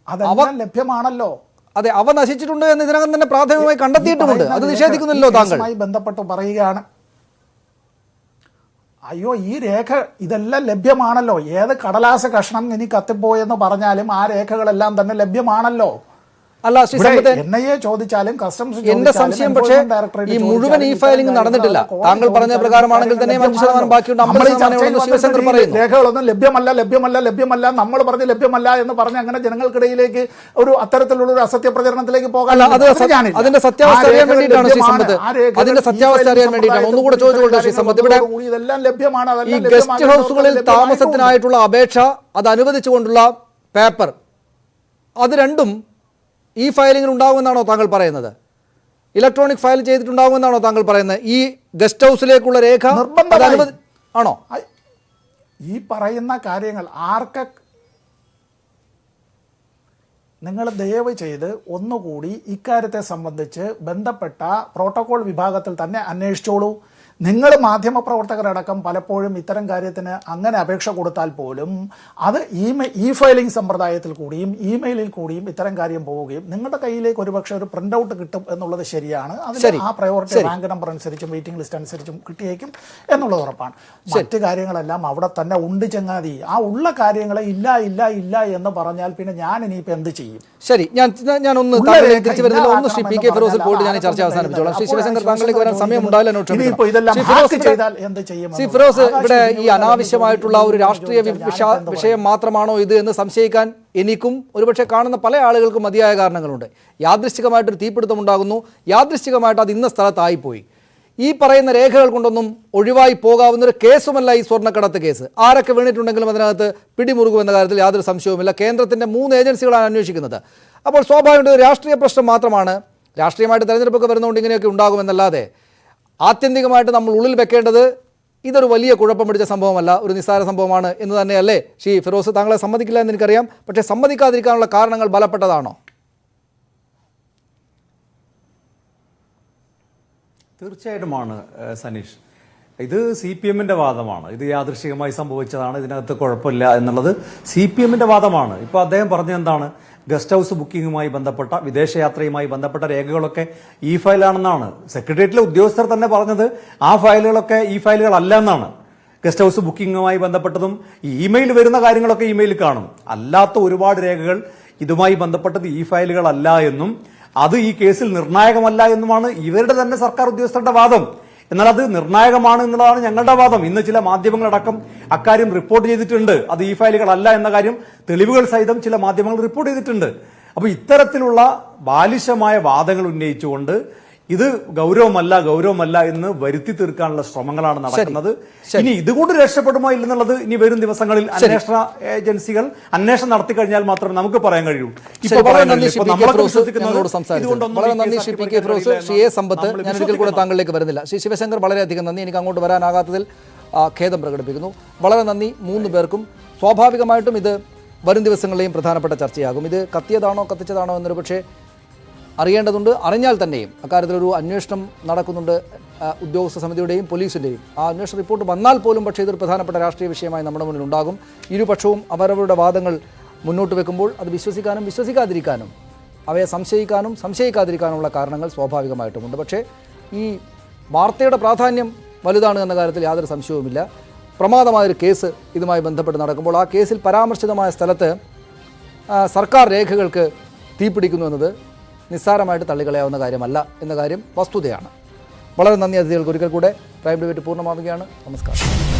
S5: അതെല്ലാം ലഭ്യമാണല്ലോ.
S4: അതെ, അവ നശിച്ചിട്ടുണ്ട് എന്ന് ഇതിനകം തന്നെ പ്രാഥമികമായി കണ്ടെത്തിയിട്ടുമുണ്ട്. അത് നിഷേധിക്കുന്നില്ലല്ലോ താങ്കൾ?
S5: ബന്ധപ്പെട്ട് പറയുകയാണ്, അയ്യോ ഈ രേഖ ഇതെല്ലാം ലഭ്യമാണല്ലോ. ഏത് കടലാസ കഷ്ണം ഇനി കത്തിപ്പോയെന്ന് പറഞ്ഞാലും ആ രേഖകളെല്ലാം തന്നെ ലഭ്യമാണല്ലോ.
S4: അല്ല ശ്രീ സമ്പത്ത്,
S5: NIA ചോദിച്ചാലും കസ്റ്റംസ്
S4: എന്റെ സംശയം പക്ഷേ ഈ മുഴുവൻ ഫയലിംഗ് നടന്നിട്ടില്ല. താങ്കൾ പറഞ്ഞ പ്രകാരമാണെങ്കിൽ തന്നെ 5% ബാക്കിയുണ്ട്. 50% ശിവശങ്കർ പറയുന്നു
S5: രേഖകളൊന്നും ലഭ്യമല്ല നമ്മൾ പറഞ്ഞ് ലഭ്യമല്ല എന്ന് പറഞ്ഞ് അങ്ങനെ ജനങ്ങൾക്കിടയിലേക്ക് ഒരു അത്തരത്തിലുള്ള ഒരു അസത്യ പ്രചരണത്തിലേക്ക് പോകാൻ
S4: അതിന്റെ സത്യാവസ്ഥ അറിയാൻ വേണ്ടിയിട്ടാണ് ശ്രീ സമ്പത്ത്. അതിന്റെ സത്യാവസ്ഥ അറിയാൻ വേണ്ടിയിട്ടാണ് ഒന്നുകൂടെ ചോദിച്ചുകൊണ്ട് ശ്രീ സമ്പത്ത്, ഇവിടെ
S5: ഇതെല്ലാം ലഭ്യമാണ്.
S4: ഈ ഗസ്റ്റ് ഹൗസുകളിൽ താമസത്തിനായിട്ടുള്ള അപേക്ഷ, അത് അനുവദിച്ചുകൊണ്ടുള്ള പേപ്പർ, അത് രണ്ടും ഈ ഫയലിംഗിൽ ഉണ്ടാകുമെന്നാണോ താങ്കൾ പറയുന്നത്? ഇലക്ട്രോണിക് ഫയൽ ചെയ്തിട്ടുണ്ടാകുമെന്നാണോ താങ്കൾ പറയുന്നത്? ഈ ഗസ്റ്റ് ഹൗസിലേക്കുള്ള രേഖ ആണോ?
S5: ഈ പറയുന്ന കാര്യങ്ങൾ നിങ്ങൾ ദയവ് ചെയ്ത് ഒന്നുകൂടി ഇക്കാര്യത്തെ സംബന്ധിച്ച് ബന്ധപ്പെട്ട പ്രോട്ടോകോൾ വിഭാഗത്തിൽ തന്നെ അന്വേഷിച്ചോളൂ. നിങ്ങൾ മാധ്യമപ്രവർത്തകരടക്കം പലപ്പോഴും ഇത്തരം കാര്യത്തിന് അങ്ങനെ അപേക്ഷ കൊടുത്താൽ പോലും അത് ഫയലിംഗ് സമ്പ്രദായത്തിൽ കൂടിയും ഇമെയിലിൽ കൂടിയും ഇത്തരം കാര്യം പോവുകയും നിങ്ങളുടെ കയ്യിലേക്ക് ഒരുപക്ഷെ ഒരു പ്രിന്റ് ഔട്ട് കിട്ടും എന്നുള്ളത് ശരിയാണ്. അതിൽ ആ പ്രയോറിറ്റി റാങ്ക് നമ്പർ അനുസരിച്ചും വെയിറ്റിംഗ് ലിസ്റ്റ് അനുസരിച്ചും കിട്ടിയേക്കും എന്നുള്ളത് ഉറപ്പാണ്. മറ്റ് കാര്യങ്ങളെല്ലാം അവിടെ തന്നെ ഉണ്ട് ചങ്ങാതി. ആ ഉള്ള കാര്യങ്ങളെ ഇല്ല എന്ന് പറഞ്ഞാൽ പിന്നെ ഞാൻ ഇനിയിപ്പോൾ എന്ത് ചെയ്യും?
S4: ശരി, ഞാൻ ഒന്ന് തിരിച്ചു വരുന്നില്ല. ഒന്ന് ശ്രീ PK ഫിറോസിൽ പോയിട്ട് ഞാൻ ചർച്ച അവസാനിപ്പിച്ചോളാം. ശ്രീ ശിവശങ്കർ, താങ്കളിലേക്ക് വരാൻ സമയം ഉണ്ടാവില്ല. ശ്രീ ഫിറോസ്, ഇവിടെ ഈ അനാവശ്യമായിട്ടുള്ള ഒരു രാഷ്ട്രീയ വിഷയം മാത്രമാണോ ഇത് എന്ന് സംശയിക്കാൻ എനിക്കും ഒരുപക്ഷെ കാണുന്ന പല ആളുകൾക്കും മതിയായ കാരണങ്ങളുണ്ട്. യാദൃശ്ചികമായിട്ടൊരു തീപിടുത്തം ഉണ്ടാകുന്നു, യാദൃശ്ചികമായിട്ട് അത് ഇന്ന സ്ഥലത്തായിപ്പോയി. ഈ പറയുന്ന രേഖകൾ കൊണ്ടൊന്നും ഒഴിവായി പോകാവുന്നൊരു കേസുമല്ല ഈ സ്വർണ്ണക്കടത്ത് കേസ്. ആരൊക്കെ വീണിട്ടുണ്ടെങ്കിലും അതിനകത്ത് പിടിമുറുകുമെന്ന കാര്യത്തിൽ യാതൊരു സംശയവുമില്ല. കേന്ദ്രത്തിൻ്റെ 3 ഏജൻസികളാണ് അന്വേഷിക്കുന്നത്. അപ്പോൾ സ്വാഭാവികമായിട്ടും രാഷ്ട്രീയ പ്രശ്നം മാത്രമാണ്. രാഷ്ട്രീയമായിട്ട് തെരഞ്ഞെടുപ്പൊക്കെ വരുന്നതുകൊണ്ട് ഇങ്ങനെയൊക്കെ ഉണ്ടാകുമെന്നല്ലാതെ ആത്യന്തികമായിട്ട് നമ്മൾ ഉള്ളിൽ വെക്കേണ്ടത് ഇതൊരു വലിയ കുഴപ്പം പിടിച്ച സംഭവമല്ല, ഒരു നിസ്സാര സംഭവമാണ് എന്ന് തന്നെയല്ലേ ശ്രീ ഫിറോസ്? താങ്കളെ സമ്മതിക്കില്ല എന്ന് എനിക്കറിയാം, പക്ഷേ സമ്മതിക്കാതിരിക്കാനുള്ള കാരണങ്ങൾ ബലപ്പെട്ടതാണോ?
S6: തീർച്ചയായിട്ടുമാണ് സനീഷ്. ഇത് CPM-ന്റെ വാദമാണ്. ഇത് യാദൃശികമായി സംഭവിച്ചതാണ്, ഇതിനകത്ത് കുഴപ്പമില്ല എന്നുള്ളത് CPM-ന്റെ വാദമാണ്. ഇപ്പോൾ അദ്ദേഹം പറഞ്ഞത് എന്താണ്? ഗസ്റ്റ് ഹൗസ് ബുക്കിംഗുമായി ബന്ധപ്പെട്ട, വിദേശയാത്രയുമായി ബന്ധപ്പെട്ട രേഖകളൊക്കെ ഈ ഫയലാണെന്നാണ്. സെക്രട്ടേറിയറ്റിലെ ഉദ്യോഗസ്ഥർ തന്നെ പറഞ്ഞത് ആ ഫയലുകളൊക്കെ ഈ ഫയലുകളല്ല എന്നാണ്. ഗസ്റ്റ് ഹൗസ് ബുക്കിംഗുമായി ബന്ധപ്പെട്ടതും ഇമെയിൽ വരുന്ന കാര്യങ്ങളൊക്കെ ഇമെയിൽ കാണും. അല്ലാത്ത ഒരുപാട് രേഖകൾ ഇതുമായി ബന്ധപ്പെട്ടത് ഈ ഫയലുകളല്ല എന്നും അത് ഈ കേസിൽ നിർണായകമല്ല എന്നുമാണ് ഇവരുടെ തന്നെ സർക്കാർ ഉദ്യോഗസ്ഥരുടെ വാദം. എന്നാൽ അത് നിർണായകമാണ് എന്നുള്ളതാണ് ഞങ്ങളുടെ വാദം. ഇന്ന് ചില മാധ്യമങ്ങളടക്കം അക്കാര്യം റിപ്പോർട്ട് ചെയ്തിട്ടുണ്ട്. അത് ഈ ഫയലുകളല്ല എന്ന കാര്യം തെളിവുകൾ സഹിതം ചില മാധ്യമങ്ങൾ റിപ്പോർട്ട് ചെയ്തിട്ടുണ്ട്. അപ്പോൾ ഇത്തരത്തിലുള്ള ബാലിശമായ വാദങ്ങൾ ഉന്നയിച്ചുകൊണ്ട് ഇത് ഗൗരവമല്ല എന്ന് വരുത്തി തീർക്കാനുള്ള ശ്രമങ്ങളാണ് നടക്കുന്നത്. ഇനി ഇതുകൊണ്ട് രക്ഷപ്പെടുമോ ഇല്ലെന്നുള്ളത് ഇനി വരും ദിവസങ്ങളിൽ അന്വേഷണ ഏജൻസികൾ അന്വേഷണം നടത്തി കഴിഞ്ഞാൽ മാത്രമേ നമുക്ക് പറയാൻ കഴിയൂ.
S4: വളരെ നന്ദി ശ്രീ എ. സമ്പത്ത്. ഞാൻ ഒരിക്കൽ കൂടെ താങ്കളിലേക്ക് വരുന്നില്ല. ശ്രീ ശിവശങ്കർ, വളരെയധികം നന്ദി. എനിക്ക് അങ്ങോട്ട് വരാനാകാത്തതിൽ ഖേദം പ്രകടിപ്പിക്കുന്നു. വളരെ നന്ദി 3 പേർക്കും. സ്വാഭാവികമായിട്ടും ഇത് വരും ദിവസങ്ങളിലെയും പ്രധാനപ്പെട്ട ചർച്ചയാകും. ഇത് കത്തിയതാണോ കത്തിച്ചതാണോ എന്നൊരു പക്ഷേ അറിയേണ്ടതുണ്ട്. അറിഞ്ഞാൽ തന്നെയും അക്കാര്യത്തിലൊരു അന്വേഷണം നടക്കുന്നുണ്ട് ഉദ്യോഗസ്ഥ സമിതിയുടെയും പോലീസിൻ്റെയും. ആ അന്വേഷണ റിപ്പോർട്ട് വന്നാൽ പോലും പക്ഷേ ഇതൊരു പ്രധാനപ്പെട്ട രാഷ്ട്രീയ വിഷയമായി നമ്മുടെ മുന്നിൽ ഉണ്ടാകും. ഇരുപക്ഷവും അവരവരുടെ വാദങ്ങൾ മുന്നോട്ട് വെക്കുമ്പോൾ അത് വിശ്വസിക്കാനും വിശ്വസിക്കാതിരിക്കാനും, അവയെ സംശയിക്കാനും സംശയിക്കാതിരിക്കാനുമുള്ള കാരണങ്ങൾ സ്വാഭാവികമായിട്ടുമുണ്ട്. പക്ഷേ ഈ വാർത്തയുടെ പ്രാധാന്യം വലുതാണ് എന്ന കാര്യത്തിൽ യാതൊരു സംശയവുമില്ല. പ്രമാദമായൊരു കേസ് ഇതുമായി ബന്ധപ്പെട്ട് നടക്കുമ്പോൾ ആ കേസിൽ പരാമർശിതമായ സ്ഥലത്ത് സർക്കാർ രേഖകൾക്ക് തീപിടിക്കുന്നു എന്നത് നിസ്സാരമായിട്ട് തള്ളിക്കളയാവുന്ന കാര്യമല്ല എന്ന കാര്യം വസ്തുതയാണ്. വളരെ നന്ദി അതിഥികൾക്ക്. ഒരിക്കൽ കൂടെ പ്രൈം ഡിബേറ്റ് പൂർണ്ണമാവുകയാണ്. നമസ്കാരം.